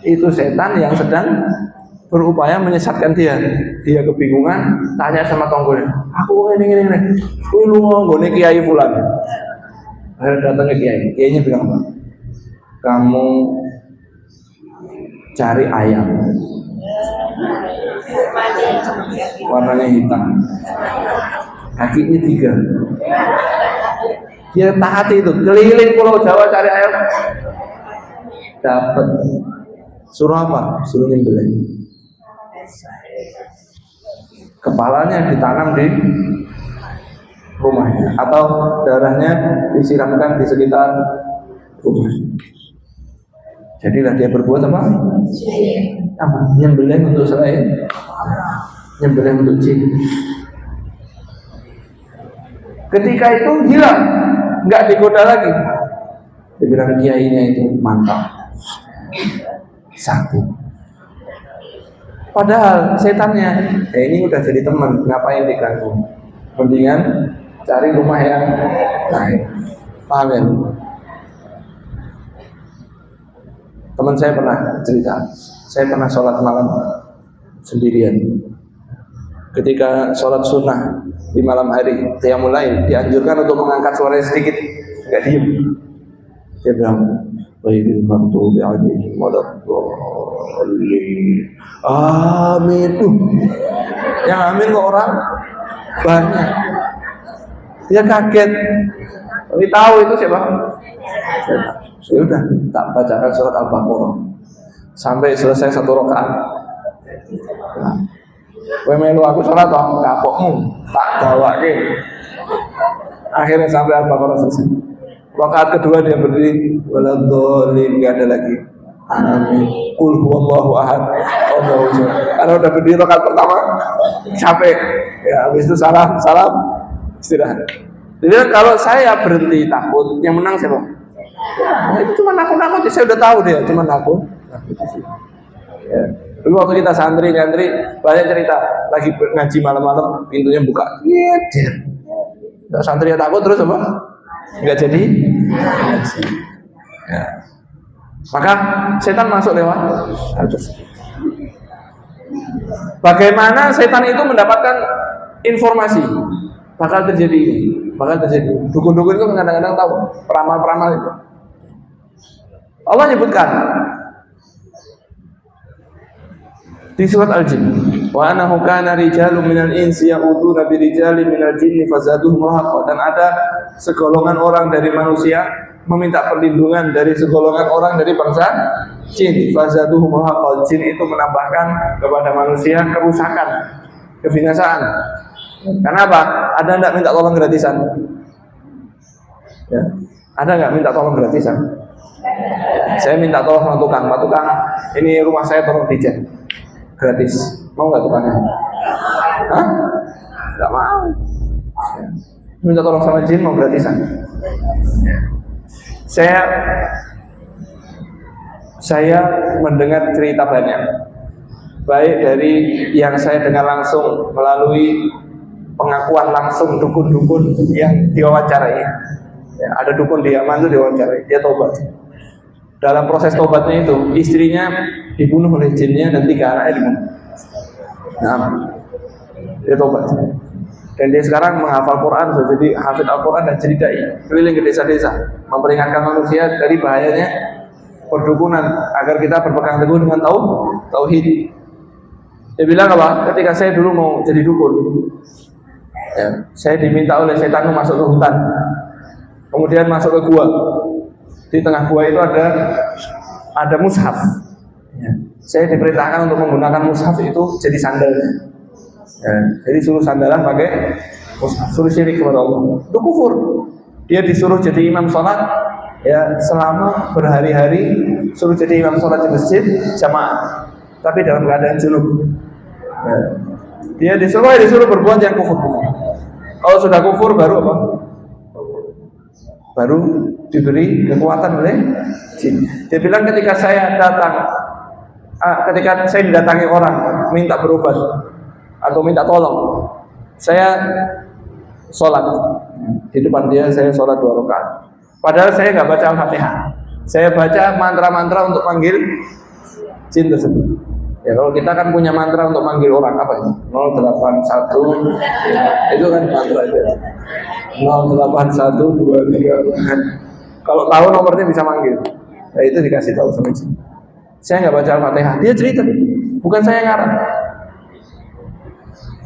Itu setan yang sedang berupaya menyesatkan dia. Dia kebingungan, tanya sama tonggolnya, aku ini. Kui lu nggone kiai fulan. Datang ke kiai. Kiainya bilang apa? Kamu cari ayam. Warnanya hitam. Kakinya 3. Dia taati itu, keliling Pulau Jawa cari ayam. Dapat. Suruh apa? Suruh nyembelih. Kepalanya ditanam di rumahnya atau darahnya disiramkan di sekitar rumah. Jadilah dia berbuat apa? Nyembelih untuk selain, nyembelih untuk jin. Ketika itu hilang, nggak digoda lagi. Dia bilang kiainya itu mantap, sakti. Padahal setannya, ini udah jadi teman, ngapain diganggu? Mendingan cari rumah yang lain. Paham ya? Teman saya pernah cerita, saya pernah sholat malam sendirian. Ketika sholat sunnah di malam hari, qiyamul lail, dianjurkan untuk mengangkat suara sedikit, nggak diem. Dia bilang, ghairil maghdubi alaihim waladdallin. Amin. Yang amin kok orang banyak. Dia kaget. Tapi tahu itu siapa? Ya udah, tak bacakan surat Al-Baqarah sampai selesai 1 rakaat. Kowe melu aku salat toh, kapokmu tak gawake. Akhirnya sampai Al-Baqarah selesai. Rakaat kedua dia berdiri, waladhdallin, enggak ada lagi. Amin. Qul huwallahu ahad. Allahu samad. Karena udah berdiri rakaat pertama capek. Ya, habis itu salam, istirahat. Jadi kalau saya berhenti takut, yang menang siapa? Nah, itu cuma nakut-nakut, saya udah tahu dia, cuma nakut. Ya. Dulu waktu kita santri-nyantri banyak cerita, lagi ngaji malam-malam pintunya buka. Ya, santri yang takut terus apa? Enggak jadi ngaji. Ya. Maka setan masuk lewat. Bagaimana setan itu mendapatkan informasi bakal terjadi ini, bakal terjadi. Dukun-dukun itu kadang-kadang tahu peramal-peramal itu. Allah nyebutkan di surat Al-Jin, wa annahu kana rijalun minal insi ya'uduna bi rijalin minal jinni fazaduhum rahaqa, dan ada segolongan orang dari manusia meminta perlindungan dari segolongan orang dari bangsa jin. Fazaduhum rahaqa, jin itu menambahkan kepada manusia kerusakan, kebinasaan. Kenapa? Ada enggak minta tolong gratisan? Ya. Ada enggak minta tolong gratisan? Saya minta tolong sama tukang, Pak Tukang, ini rumah saya tolong dicat gratis. Mau nggak tukangnya? Hah? Nggak mau. Minta tolong sama jin, mau gratisan. Saya mendengar cerita banyak, baik dari yang saya dengar langsung melalui pengakuan langsung dukun-dukun yang diwawancarai. Ya, ada dukun di Yaman itu diwawancarai, dia tobat. Dalam proses tobatnya itu, istrinya dibunuh oleh jinnya dan 3 anaknya dibunuh. Nah, dia tobat. Dan dia sekarang menghafal Quran, sudah jadi hafid Al-Quran dan jadi dai, keliling ke desa-desa, memperingatkan manusia dari bahayanya perdukunan agar kita berpegang teguh dengan tauhid. Dia bilang apa? Ketika saya dulu mau jadi dukun, ya, saya diminta oleh setan masuk ke hutan, kemudian masuk ke gua. Di tengah gua itu ada mushaf. Ya. Saya diperintahkan untuk menggunakan mushaf itu jadi sandalnya. Ya, jadi suruh sandaran pakai mushaf, suruh syirik kepada Allah, itu kufur. Dia disuruh jadi imam sholat, ya selama berhari-hari suruh jadi imam sholat di masjid jamaah, tapi dalam keadaan junub. Ya. Dia disuruh berbuat yang kufur. Kalau sudah kufur baru apa? Baru diberi kekuatan oleh jin. Dia bilang ketika saya didatangi orang minta berobat atau minta tolong, saya sholat di depan dia, saya sholat 2 rakaat. Padahal saya nggak baca Al-Fatihah, saya baca mantra-mantra untuk panggil jin tersebut. Ya kalau kita kan punya mantra untuk manggil orang apa itu? 081, ya, itu kan mantra itu. 08123. Kalau tahu nomornya bisa manggil. Nah itu dikasih tahu sama jin. Saya nggak baca Al-Fatihah, dia cerita, bukan saya ngarang.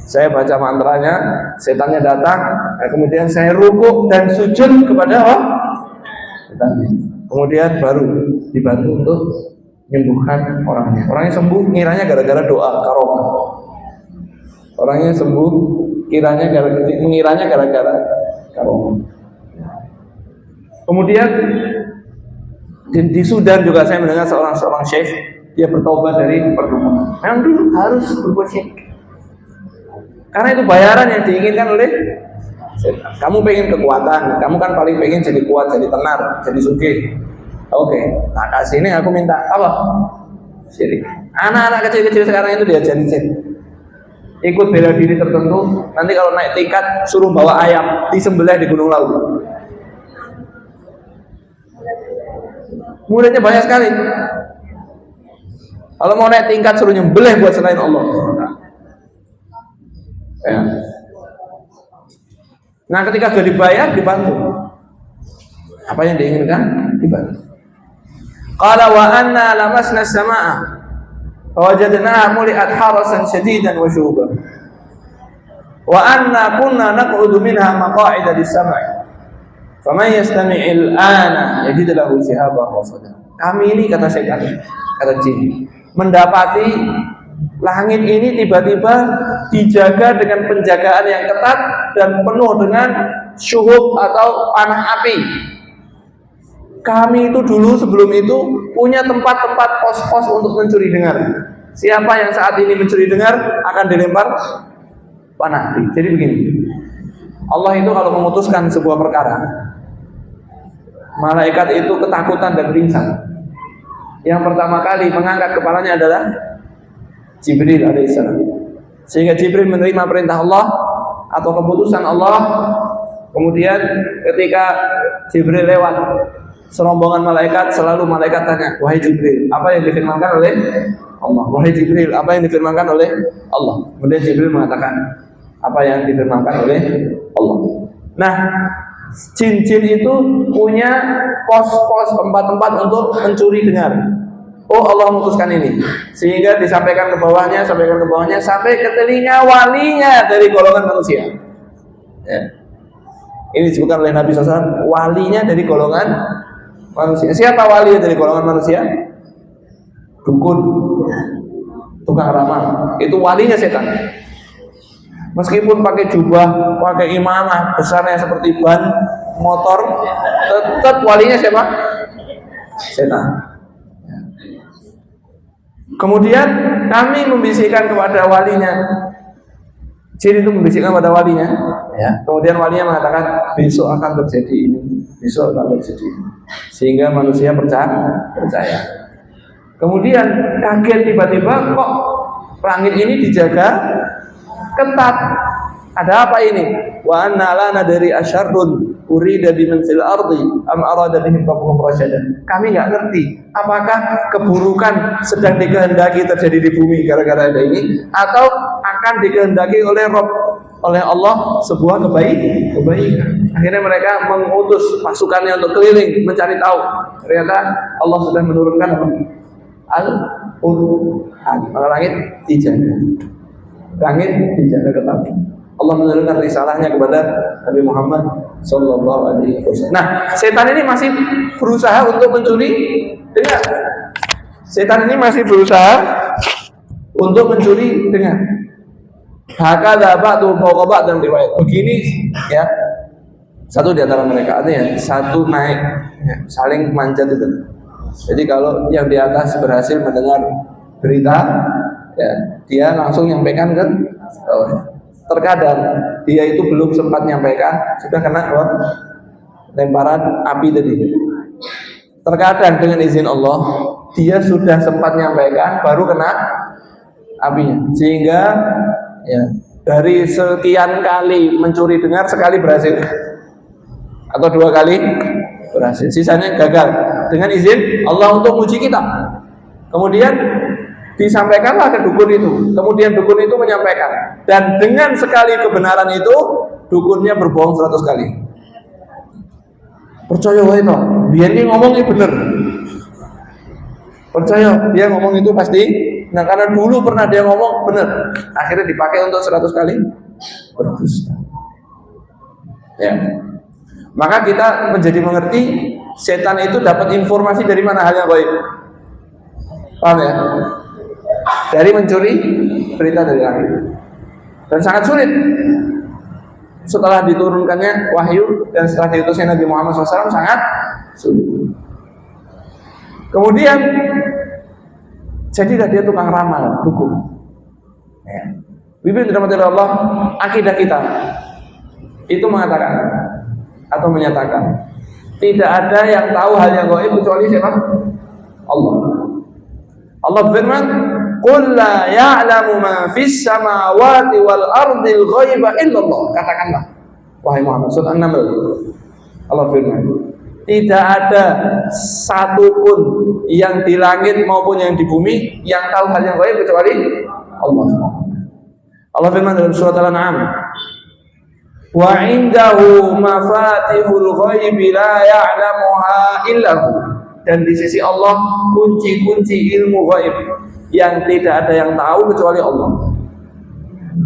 Saya baca mantranya, setannya datang, nah kemudian saya rukuk dan sujud kepada setannya. Kemudian baru dibantu untuk menyembuhkan orangnya. Orangnya sembuh, ngiranya gara-gara doa karomah. Orangnya sembuh, mengiranya gara-gara karomah. Kemudian di Sudan juga saya mendengar seorang syekh, dia bertobat dari perdukunan. Memang dulu harus berbuat syekh. Karena itu bayaran yang diinginkan oleh setan. Kamu pengen kekuatan, kamu kan paling pengen jadi kuat, jadi tenar, jadi sugih. Oke, nah kasih ini aku minta apa? Syirik. Anak-anak kecil-kecil sekarang itu diajarin syirik. Ikut bela diri tertentu, nanti kalau naik tingkat suruh bawa ayam disembelih di Gunung Lawu. Muridnya banyak sekali. Kalau mau naik tingkat suruh nyembelih buat selain Allah. Ya. Nah ketika sudah dibayar dibantu. Apa yang diinginkan dibantu. Qala wa anna lamasna as-samaa'a fawajadnaha muli'at harasan shadidan wa shuhuban. Wa anna kunna naq'udu minha maqa'ida lis-sam'i. Faman yastami'il ana yajid lahu shihaban rasada. Kami ini kata setan, kata jin, mendapati langit ini tiba-tiba dijaga dengan penjagaan yang ketat dan penuh dengan syuhub atau panah api. Kami itu dulu sebelum itu punya tempat-tempat pos-pos untuk mencuri dengar. Siapa yang saat ini mencuri dengar akan dilempar panah api. Jadi begini, Allah itu kalau memutuskan sebuah perkara, malaikat itu ketakutan dan pingsan. Yang pertama kali mengangkat kepalanya adalah Jibril alaihissalam. Sehingga Jibril menerima perintah Allah atau keputusan Allah. Kemudian ketika Jibril lewat serombongan malaikat, selalu malaikat tanya, wahai Jibril, apa yang difirmankan oleh Allah? Wahai Jibril, apa yang difirmankan oleh Allah? Kemudian Jibril mengatakan apa yang difirmankan oleh Allah. Nah, jin-jin itu punya pos-pos, tempat-tempat untuk mencuri dengar. Oh, Allah memutuskan ini, sehingga disampaikan ke bawahnya, sampai ke telinga walinya dari golongan manusia. Ya. Ini disebutkan oleh Nabi SAW, walinya dari golongan manusia. Siapa wali dari golongan manusia? Dukun, tukang ramal. Itu walinya setan. Meskipun pakai jubah, pakai imamah besarnya seperti ban motor, tetap walinya siapa? Setan. Kemudian kami membisikkan kepada walinya, jin itu membisikkan kepada walinya, ya. Kemudian walinya mengatakan besok akan terjadi ini, besok akan terjadi ini, sehingga manusia percaya. Kemudian kaget tiba-tiba kok langit ini dijaga ketat. Ada apa ini? Wa anna la nadri asyarrun urida biman fil ardi am arada bihim rabbuhum rasyadan. Kami enggak ngerti apakah keburukan sedang dikehendaki terjadi di bumi gara-gara ada ini, atau akan dikehendaki oleh Allah sebuah kebaikan. Akhirnya mereka mengutus pasukannya untuk keliling mencari tahu. Ternyata Allah sudah menurunkan Al-Qur'an. Maka langit dijaga. Langit dijaga ketat. Allah menurunkan risalahnya kepada Nabi Muhammad SAW. Nah, setan ini masih berusaha untuk mencuri dengar. Setan ini masih berusaha untuk mencuri dengar. Hakadha ba'du fawqa ba'd dan riwayat. Begini ya. Satu di antara mereka, artinya satu naik ya, saling manjat itu. Jadi kalau yang di atas berhasil mendengar berita ya, dia langsung nyampaikan ke bawah. Terkadang dia itu belum sempat nyampaikan sudah kena lemparan api tadi. Terkadang dengan izin Allah dia sudah sempat nyampaikan baru kena apinya, sehingga ya, dari sekian kali mencuri dengar sekali berhasil atau 2 kali berhasil, sisanya gagal dengan izin Allah untuk uji kita. Kemudian disampaikanlah ke dukun itu, kemudian dukun itu menyampaikan, dan dengan sekali kebenaran itu dukunnya berbohong 100 kali. Percaya wae to, biyen iki ngomong iki bener. Percaya dia ngomong itu pasti. Nah, karena dulu pernah dia ngomong bener, akhirnya dipakai untuk 100 kali berdusta. Ya. Maka kita menjadi mengerti setan itu dapat informasi dari mana hal yang gaib. Paham ya? Dari mencuri berita dari langit. Dan sangat sulit. Setelah diturunkannya wahyu dan setelah diutusnya Nabi Muhammad SAW sangat sulit. Kemudian jadilah dia tukang ramal, dukun. Ya. Bibir dirahmati Allah, akidah kita itu mengatakan atau menyatakan tidak ada yang tahu hal yang gaib kecuali siapa? Allah. Allah firman, "Qul la ya'lamu ma fis samawati wal ardil ghaiba illallah." Katakanlah, wahai Muhammad, surat An-Naml. Allah firman, tidak ada satupun yang di langit maupun yang di bumi yang tahu hal yang gaib kecuali Allah. Allah firman dalam surat Al-An'am, wa indahu mafatihul ghaibi la ya'lamuha illahu. Dan di sisi Allah kunci-kunci ilmu gaib yang tidak ada yang tahu kecuali Allah.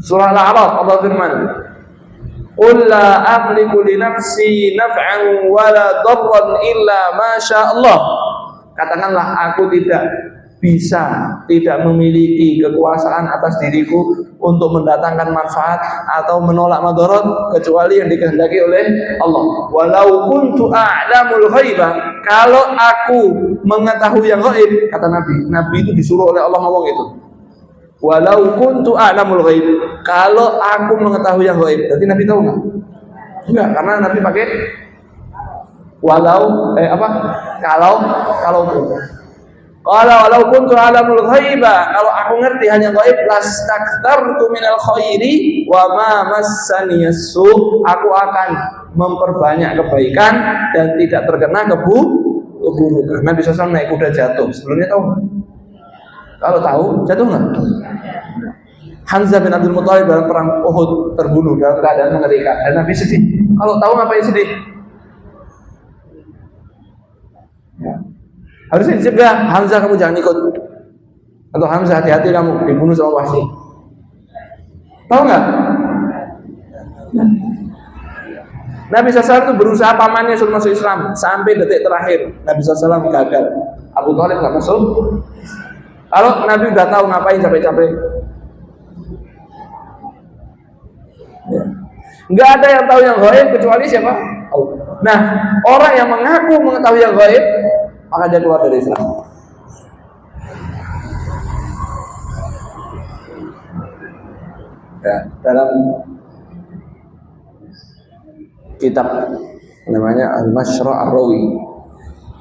Surah Al-A'raf Allah firman, qul la amliku li nafsi naf'an wa la darran illa ma syaa Allah. Katakanlah, aku tidak bisa, tidak memiliki kekuasaan atas diriku untuk mendatangkan manfaat atau menolak madarat kecuali yang dikehendaki oleh Allah. Walau kuntu a'lamul ghaiba, kalau aku mengetahui yang gaib, kata Nabi itu disuruh oleh Allah ngomong itu. Walau kuntu a'lamul ghaib, kalau aku mengetahui yang gaib, berarti Nabi tahu nggak? Enggak, karena Nabi pakai kalau kuntu a'lamul ghaiba, kalau aku ngerti hanya gaib, lastakthartu minal khairi wa ma massani yasu, aku akan memperbanyak kebaikan dan tidak terkena keburukan. Nabi SAW naik kuda jatuh, sebelumnya tahu nggak? Kalau tahu, jatuh nggak? Hamzah bin Abdul Muthalib dalam perang Uhud terbunuh dalam keadaan mengerikan, dan Nabi sedih. Kalau tahu ngapain sedih? Ya. Harusnya dicegah, Hamzah kamu jangan ikut, atau Hamzah hati-hati kamu dibunuh sama Wahsy. Tahu nggak? Nabi SAW itu berusaha pamannya suruh masuk Islam sampai detik terakhir. Nabi SAW gagal. Abu Thalib nggak masuk. Kalau Nabi udah tahu ngapain capek-capek. Ya. Nggak ada yang tahu yang gaib kecuali siapa? Allah. Nah, orang yang mengaku mengetahui yang gaib, maka dia keluar dari Islam. Ya, dalam kitab namanya Al-Mashra' Ar-Rawi.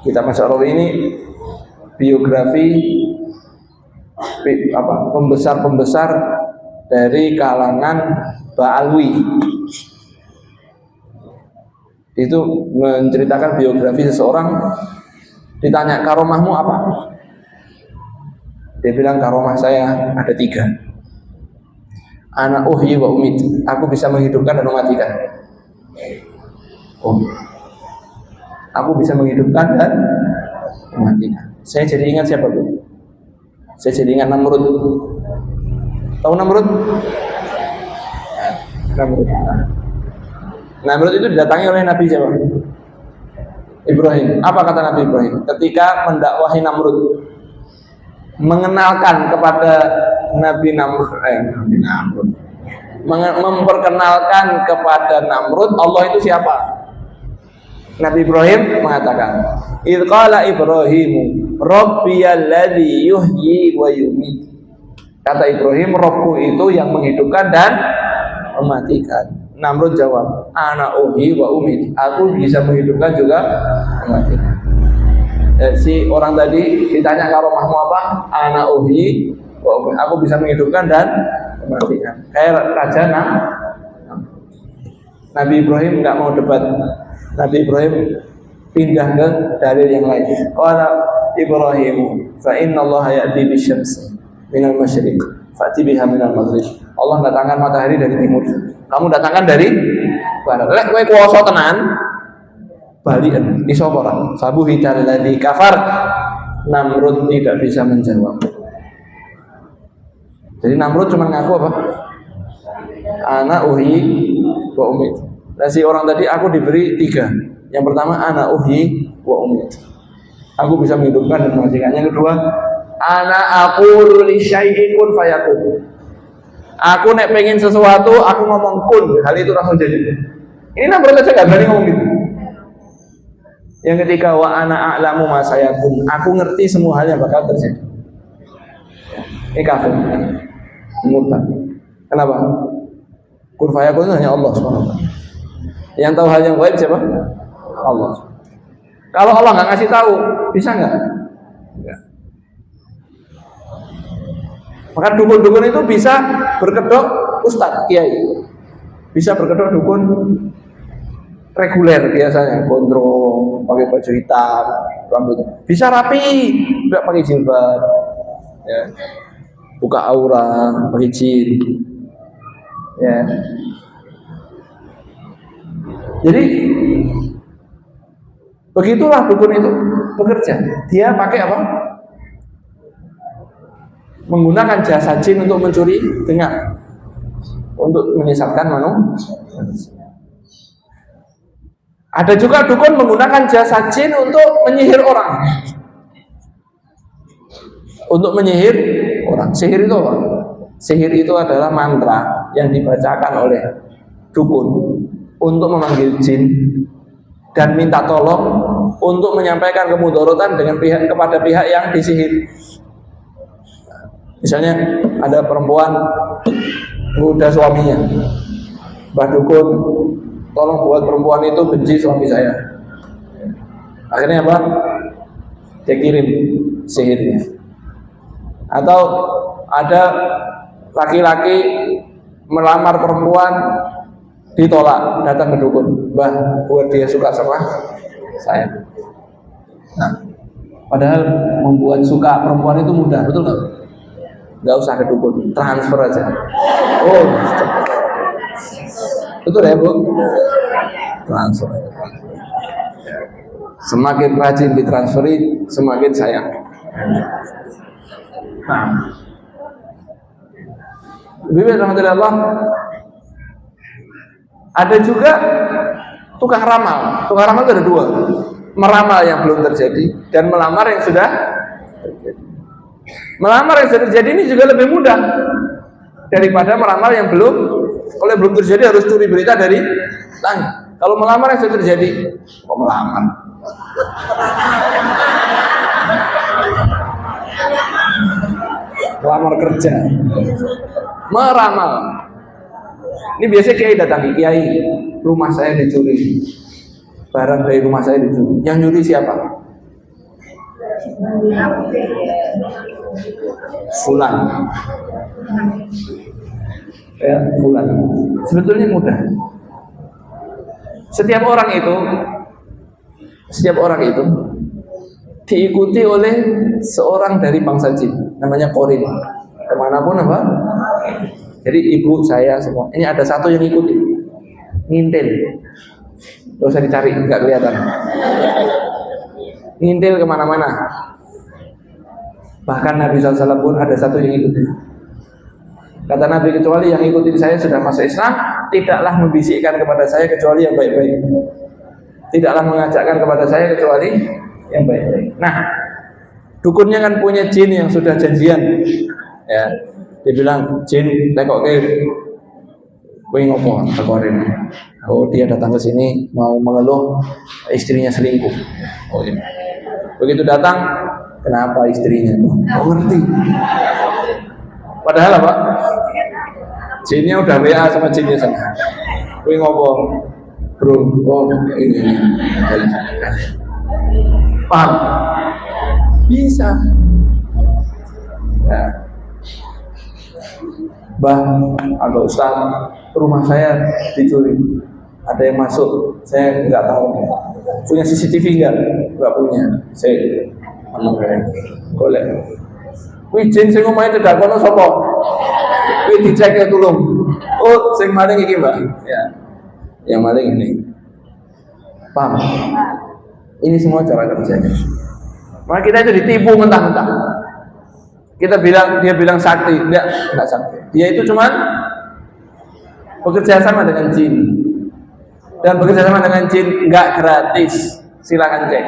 Kitab Mashra' Ar-Rawi ini biografi pembesar-pembesar dari kalangan Ba'alwi. Itu menceritakan biografi seseorang. Ditanya, karomahmu apa? Dia bilang, karomah saya ada 3. Ana uhyi wa umit, aku bisa menghidupkan dan mematikan. Oh, aku bisa menghidupkan dan mematikan. Saya jadi ingat siapa, Bu? Saya jadi ingat Namrud. Tahu Namrud? Namrud itu didatangi oleh Nabi siapa? Ibrahim. Apa kata Nabi Ibrahim ketika mendakwahi Namrud? Mengenalkan kepada Nabi Namrud memperkenalkan kepada Namrud Allah itu siapa. Nabi Ibrahim mengatakan, "Idz qala Ibrahimu rabbiyalladzi yuhyi wa yumiit." Kata Ibrahim, Robku itu yang menghidupkan dan mematikan. Namrud jawab, "Ana uhyi wa umiit." Aku bisa menghidupkan juga mematikan. Si orang tadi ditanya karomahmu apa? Ana uhyi wa umiit. Aku bisa menghidupkan dan mematikan. Kayak raja Nabi Ibrahim nggak mau debat. Nabi Ibrahim pindah ke dalil yang lain. Qala Ibrahim, fa inna Allah ya'ti bisyamsi minal masyriq, fa'ti biha minal maghrib. Allah datangkan matahari dari timur. Kamu datangkan dari barat. Lek kowe kuwasa tenan, balikan iso ora? Fabuhital ladzi kafar. Namrud tidak bisa menjawab. Jadi Namrud cuma ngaku apa? Ana uhyi wa umiit. Nah, si orang tadi aku diberi 3. Yang pertama ana uhyi wa umiit. Aku bisa menghidupkan dan mematikan. Yang kedua, ana aqulu li syai'in kun fayakun. Aku nek pengen sesuatu, aku ngomong kun, hal itu langsung jadi. Ini Namrud aja enggak berani ngomong gitu. Yang ketiga, wa ana a'lamu ma sayakun. Aku ngerti semua hal yang bakal terjadi. Ini kafir. Murtad. Kenapa? Kun fayakun itu hanya Allah SWT. Yang tahu hal yang gaib siapa? Allah. Kalau Allah nggak ngasih tahu, bisa nggak? Enggak. Maka dukun-dukun itu bisa berkedok ustadz, kiai. Bisa berkedok dukun reguler biasanya, gondrong, pakai baju hitam, rambut. Bisa rapi, nggak pakai jilbab, ya. Buka aura, pakai jin, ya. Jadi begitulah dukun itu bekerja. Dia pakai apa? Menggunakan jasa jin untuk mencuri dengar, untuk menyesatkan manusia. Ada juga dukun menggunakan jasa jin untuk menyihir orang. Untuk menyihir orang. Sihir itu apa? Sihir itu adalah mantra yang dibacakan oleh dukun untuk memanggil jin dan minta tolong untuk menyampaikan kemudorotan dengan kepada pihak yang disihir. Misalnya ada perempuan muda suaminya, Mbah Dukun, tolong buat perempuan itu benci suami saya. Akhirnya apa? Dia kirim sihirnya. Atau ada laki-laki melamar perempuan, ditolak, datang ke dukun, Mbah, buat dia suka sama saya. Nah, padahal membuat suka perempuan itu mudah, betul nggak? Nggak usah ke dukun, transfer aja. Oh, betul ya Bu? Transfer. Semakin rajin ditransferi, semakin sayang. Nah, Bibi rahmatullah. Ada juga tukang ramal. Tukang ramal itu ada 2. Meramal yang belum terjadi dan melamar yang sudah terjadi. Melamar yang sudah terjadi ini juga lebih mudah daripada meramal yang belum. Kalau yang belum terjadi harus curi berita dari langit. Kalau melamar yang sudah terjadi, kok melamar? Melamar kerja. Meramal. Ini biasanya kiai datangi, kiai, rumah saya dicuri, barang dari rumah saya dicuri. Yang nyuri siapa? Fulan. Ya, Fulan. Sebetulnya mudah. Setiap orang itu diikuti oleh seorang dari bangsa jin, namanya korin. Kemanapun apa? Jadi ibu saya semua. Ini ada satu yang ikuti, ngintil. Gak usah dicari, nggak kelihatan. Ngintil kemana-mana. Bahkan Nabi SAW pun ada satu yang ikuti. Kata Nabi, kecuali yang ikutin saya sudah masuk Islam, tidaklah membisikkan kepada saya kecuali yang baik-baik. Tidaklah mengajakkan kepada saya kecuali yang baik-baik. Nah, dukunnya kan punya jin yang sudah janjian. Ya, dia bilang, jin tekok ke Kowe ngopo tekorin? Oh, dia datang ke sini mau mengeluh istrinya selingkuh. Oh iya. Begitu datang, kenapa istrinya? Oh ngerti. Padahal apa? Jinnya udah WA sama jinnya sana. Kowe ngopo? Bro, oh ini. Paham? Bisa. Ya. Bah, atau Ustaz, rumah saya dicuri. Ada yang masuk, saya nggak tahu. Punya CCTV nggak? Nggak punya. Saya golek. Wih, jin sing omahe cedak kono sapa? Wih, dicek ya tulung. Oh, sing maling iki, Mbak. Ya. Yang maling ini. Paham? Ini semua cara kerjanya. Maka kita itu ditipu mentah-mentah. Dia bilang sakti, enggak sakti. Dia itu cuman bekerja sama dengan jin. Dan bekerja sama dengan jin enggak gratis. Silakan cek.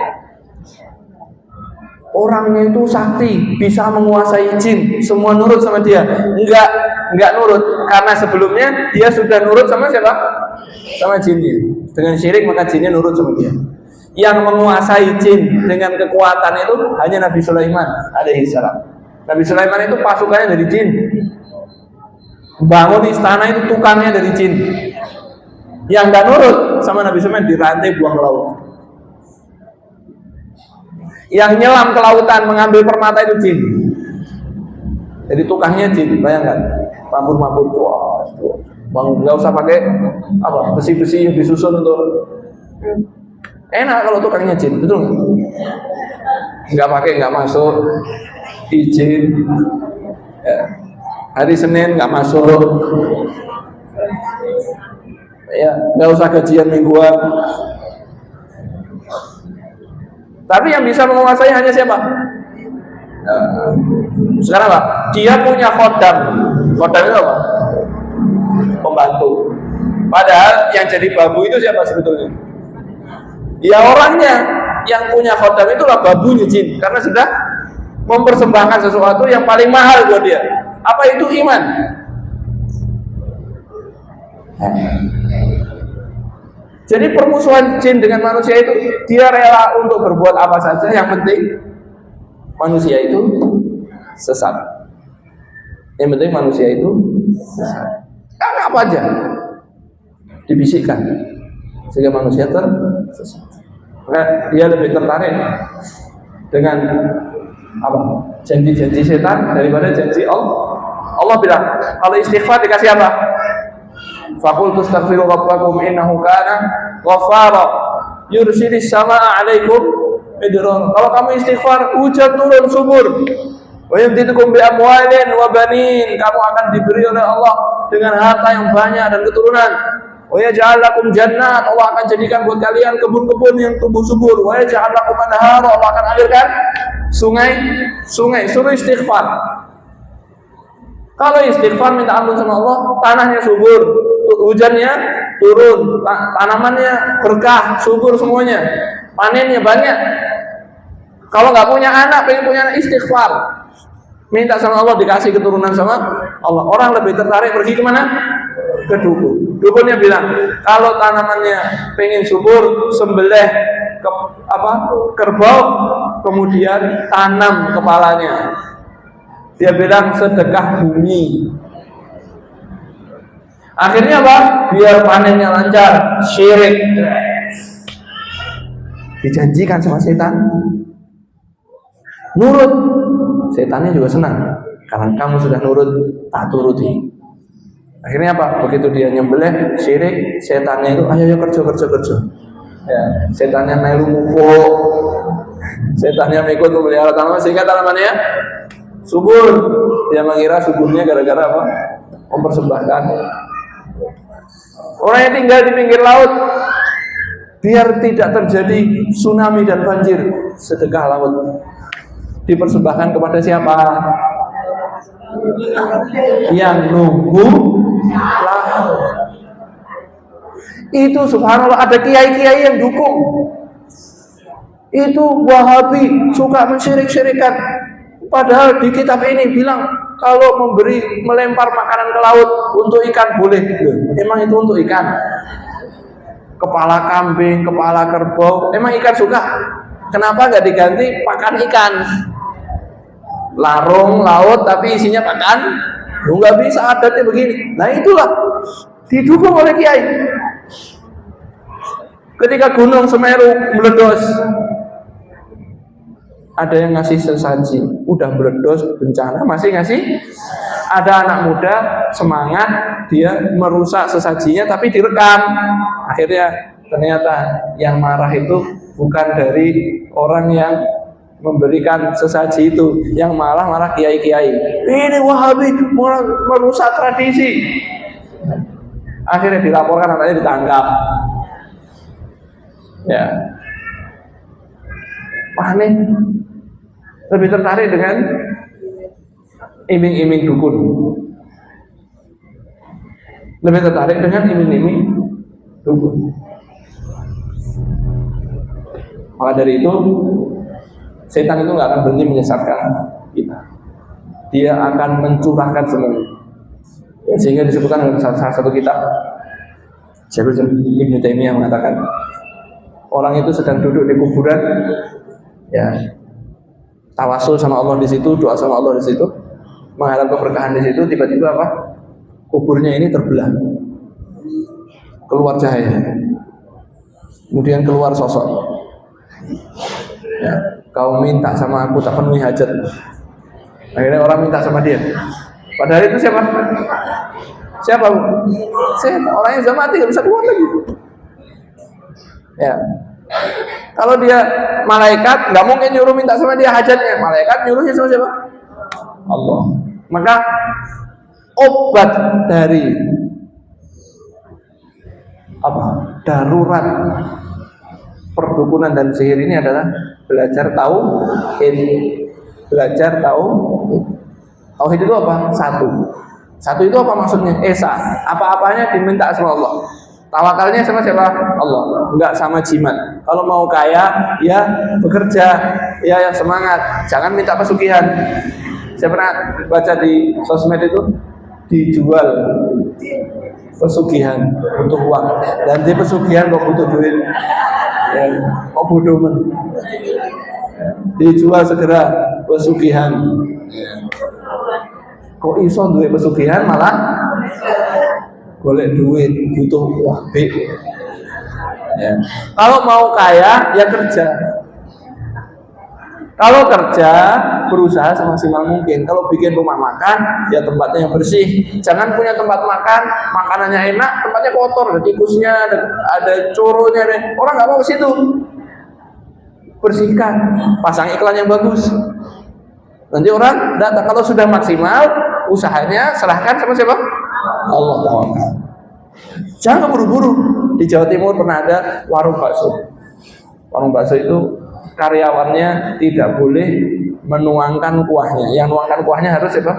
Orangnya itu sakti, bisa menguasai jin, semua nurut sama dia. Enggak nurut karena sebelumnya dia sudah nurut sama siapa? Sama jinnya. Dengan syirik maka jinnya nurut sama dia. Yang menguasai jin dengan kekuatan itu hanya Nabi Sulaiman alaihi salam. Nabi Sulaiman itu pasukannya dari jin. Bangun istana itu tukangnya dari jin. Yang gak nurut sama Nabi Sulaiman dirantai buang ke laut. Yang nyelam ke lautan mengambil permata itu jin. Jadi tukangnya jin, bayangkan. Mabur-mabur tua. Bang, nggak usah pakai apa besi-besi yang disusun untuk. Enak kalau tukangnya jin, betul nggak? Nggak pakai, nggak masuk. Izin ya. Hari Senin nggak masuk ya, nggak usah gajian mingguan. Tapi yang bisa menguasai hanya siapa? Sekarang Pak, dia punya khodam. Khodam itu apa? Pembantu. Padahal yang jadi babu itu siapa sebetulnya? Ya orangnya. Yang punya khodam itulah babunya jin, karena sudah mempersembahkan sesuatu yang paling mahal buat dia. Apa itu iman? Jadi permusuhan jin dengan manusia itu dia rela untuk berbuat apa saja, yang penting manusia itu sesat. Yang penting manusia itu sesat. Apa aja dibisikkan sehingga manusia tersesat. Maka dia lebih tertarik dengan apa? Janji-janji setan daripada janji Allah. Allah bilang, kalau istighfar dikasih apa? Faqul tastaghfiru rabbakum innahu kana ghaffara yursilis samaa 'alaikum midrar. Kalau kamu istighfar, hujan turun subur. Wa yumditukum bi amwalin wa banin. Kamu akan diberi oleh Allah dengan harta yang banyak dan keturunan. Wa yaj'al lakum jannat. Allah akan jadikan buat kalian kebun-kebun yang tumbuh subur. Wa yaj'al lakum anhar. Allah akan alirkan sungai. Suruh istighfar. Kalau istighfar minta ampun sama Allah, tanahnya subur, hujannya turun, tanamannya berkah, subur semuanya, panennya banyak. Kalau nggak punya anak, pengen punya anak, istighfar, minta sama Allah dikasih keturunan sama Allah. Orang lebih tertarik pergi kemana? Ke dukun. Dukunnya bilang, kalau tanamannya pengen subur, sembelih kerbau, kemudian tanam kepalanya. Dia bilang sedekah bumi. Akhirnya apa? Biar panennya lancar, syirik. Dijanjikan sama setan, nurut. Setannya juga senang karena kamu sudah nurut, tak turuti. Akhirnya apa? Begitu dia nyembelih, syirik, setannya itu ayo kerja. Ya, setannya melu mupuk, setannya mengikut memelihara tanaman sehingga tanamannya subur. Dia mengira suburnya gara-gara apa? Mempersembahkan. Orang yang tinggal di pinggir laut, biar tidak terjadi tsunami dan banjir, sedekah laut dipersembahkan kepada siapa? Yang nunggu laut. Itu subhanallah, ada kiai-kiai yang dukung. Itu Wahabi, suka mensyirik-syirikan. Padahal di kitab ini bilang kalau melempar makanan ke laut untuk ikan boleh. Loh, emang itu untuk ikan? Kepala kambing, kepala kerbau, emang ikan suka? Kenapa nggak diganti pakan ikan? Larung laut tapi isinya pakan? Lu nggak bisa, adatnya begini. Nah itulah didukung oleh kiai. Ketika Gunung Semeru meledos, ada yang ngasih sesaji, udah meledos bencana masih ngasih. Ada anak muda semangat, dia merusak sesajinya tapi direkam. Akhirnya ternyata yang marah itu bukan dari orang yang memberikan sesaji itu, yang malah kiai-kiai. Ini Wahabi merusak tradisi. Akhirnya dilaporkan, anaknya ditangkap. Ya, panik. Lebih tertarik dengan iming-iming dukun. Lebih tertarik dengan iming-iming dukun. Maka dari itu, setan itu nggak akan berhenti menyesatkan kita. Dia akan mencurahkan semuanya. Ya, sehingga disebutkan dalam salah satu kitab, Syekhul Islam Ibnu Taimiyah mengatakan, orang itu sedang duduk di kuburan, ya, tawasul sama Allah di situ, doa sama Allah di situ, mengharap keberkahan di situ. Tiba-tiba apa? Kuburnya ini terbelah, keluar cahaya, kemudian keluar sosok. Ya, kau minta sama aku tak penuhi hajat. Akhirnya orang minta sama dia. Padahal itu siapa? Siapa? Orangnya sudah mati, nggak bisa keluar lagi. Ya. Kalau dia malaikat, nggak mungkin nyuruh minta sama dia hajatnya. Malaikat nyuruhnya sama siapa? Allah. Maka obat dari apa? Darurat perdukunan dan sihir ini adalah belajar tauhid. Belajar tauhid itu apa? Satu itu apa maksudnya? Esa. Apa-apanya diminta sama Allah. Tawakalnya sama siapa? Allah. Enggak sama jimat. Kalau mau kaya, ya bekerja, ya yang semangat. Jangan minta pesugihan. Saya pernah baca di sosmed itu, dijual pesugihan untuk uang. Dan di pesugihan kok butuh duit. Ya, kok bodoh men. Dijual segera pesugihan. Kok iso duit pesugihan malah golek duit, butuh uang. Ya. Kalau mau kaya ya kerja. Kalau kerja berusaha semaksimal mungkin. Kalau bikin rumah makan ya tempatnya yang bersih. Jangan punya tempat makan, makanannya enak, tempatnya kotor, ada tikusnya, ada coronya, orang nggak mau ke situ. Bersihkan, pasang iklan yang bagus. Nanti orang datang. Kalau sudah maksimal usahanya, serahkan sama siapa? Allah Ta'ala. Jangan buru-buru. Di Jawa Timur pernah ada warung bakso. Warung bakso itu karyawannya tidak boleh menuangkan kuahnya. Yang nuangkan kuahnya harus siapa?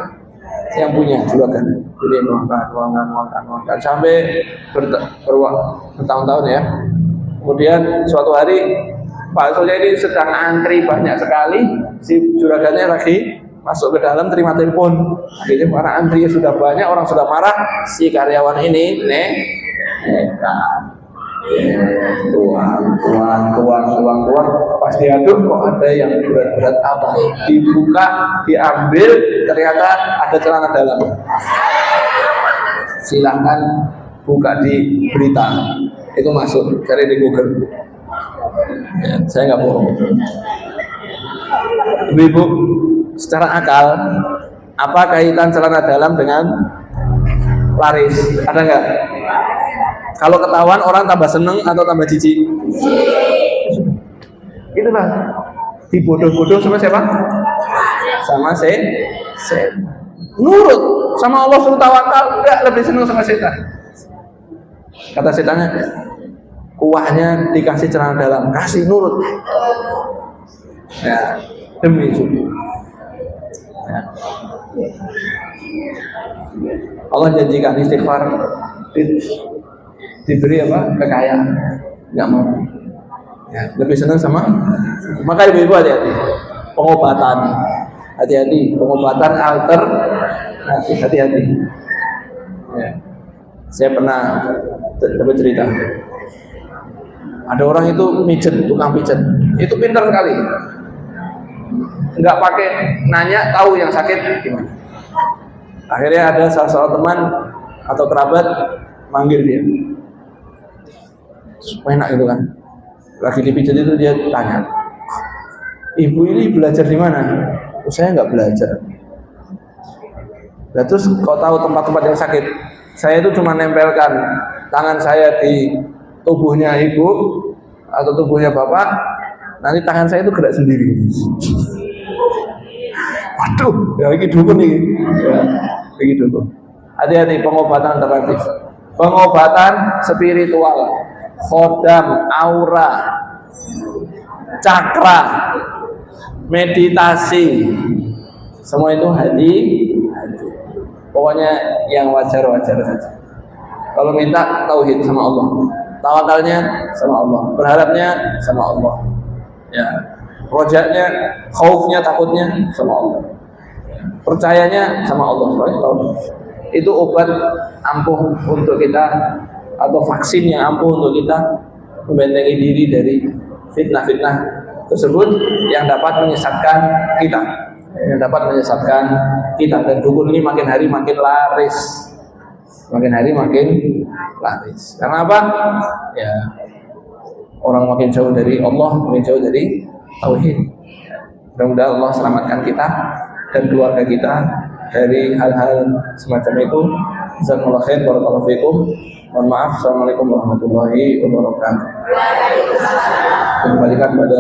Yang punya juragan. Jadi nuangkan sampai bertahun-tahun ya. Kemudian suatu hari baksonya ini sedang antri banyak sekali. Si juragannya lagi masuk ke dalam terima telepon. Akhirnya para antri sudah banyak, orang sudah marah. Si karyawan ini tuang. Pas diaduk kok ada yang berat-berat apa? Dibuka, diambil, ternyata ada celana dalam. Silakan buka di berita. Itu masuk, cari di Google. Ya, saya nggak bohong. Ibu, secara akal, apa kaitan celana dalam dengan laris? Ada nggak? Kalau ketahuan orang tambah seneng atau tambah jijik? Itulah dibodoh-bodoh sama siapa? Sama setan. Nurut sama Allah suruh tawakal, enggak, lebih seneng sama setan. Kata setannya, kuahnya dikasih celana dalam, kasih, nurut. Ya, demi itu. Ya. Allah janjikan istighfar diberi apa? Kekayaan. Enggak mau. Ya, lebih senang sama. Maka ibu-ibu hati-hati. Pengobatan. Hati-hati, pengobatan alternatif, hati-hati. Ya. Saya pernah dapat cerita. Ada orang itu mijet, tukang pijet. Itu pintar sekali. Nggak pakai nanya, tahu yang sakit gimana. Akhirnya ada salah seorang teman atau kerabat manggil dia. Enak gitu kan. Lagi dipijat itu dia tanya, ibu ini belajar di mana? Oh, saya nggak belajar. Nah, terus kau tahu tempat-tempat yang sakit? Saya itu cuma nempelkan tangan saya di tubuhnya ibu atau tubuhnya bapak, nanti tangan saya itu gerak sendiri. Waduh, ya ini dukun nih. Ya, ini dukun. Hati-hati pengobatan alternatif. Pengobatan spiritual, khodam, aura, cakra, meditasi, semua itu hati. Pokoknya yang wajar-wajar saja. Kalau minta tauhid sama Allah, tawakalnya sama Allah, berharapnya sama Allah, ya, rojaknya, khaufnya, takutnya sama Allah, percayanya sama Allah. Itu obat ampuh untuk kita, atau vaksin yang ampuh untuk kita membentengi diri dari fitnah-fitnah tersebut yang dapat menyesatkan kita. Dan dukun ini makin hari makin laris, karena apa? Ya, orang makin jauh dari Allah, makin jauh dari tauhid. Mudah-mudahan Allah selamatkan kita dan keluarga kita dari hal-hal semacam itu. Jazakumullah khair, barakallahu fikum. Mohon maaf. Assalamualaikum warahmatullahi wabarakatuh. Kembalikan pada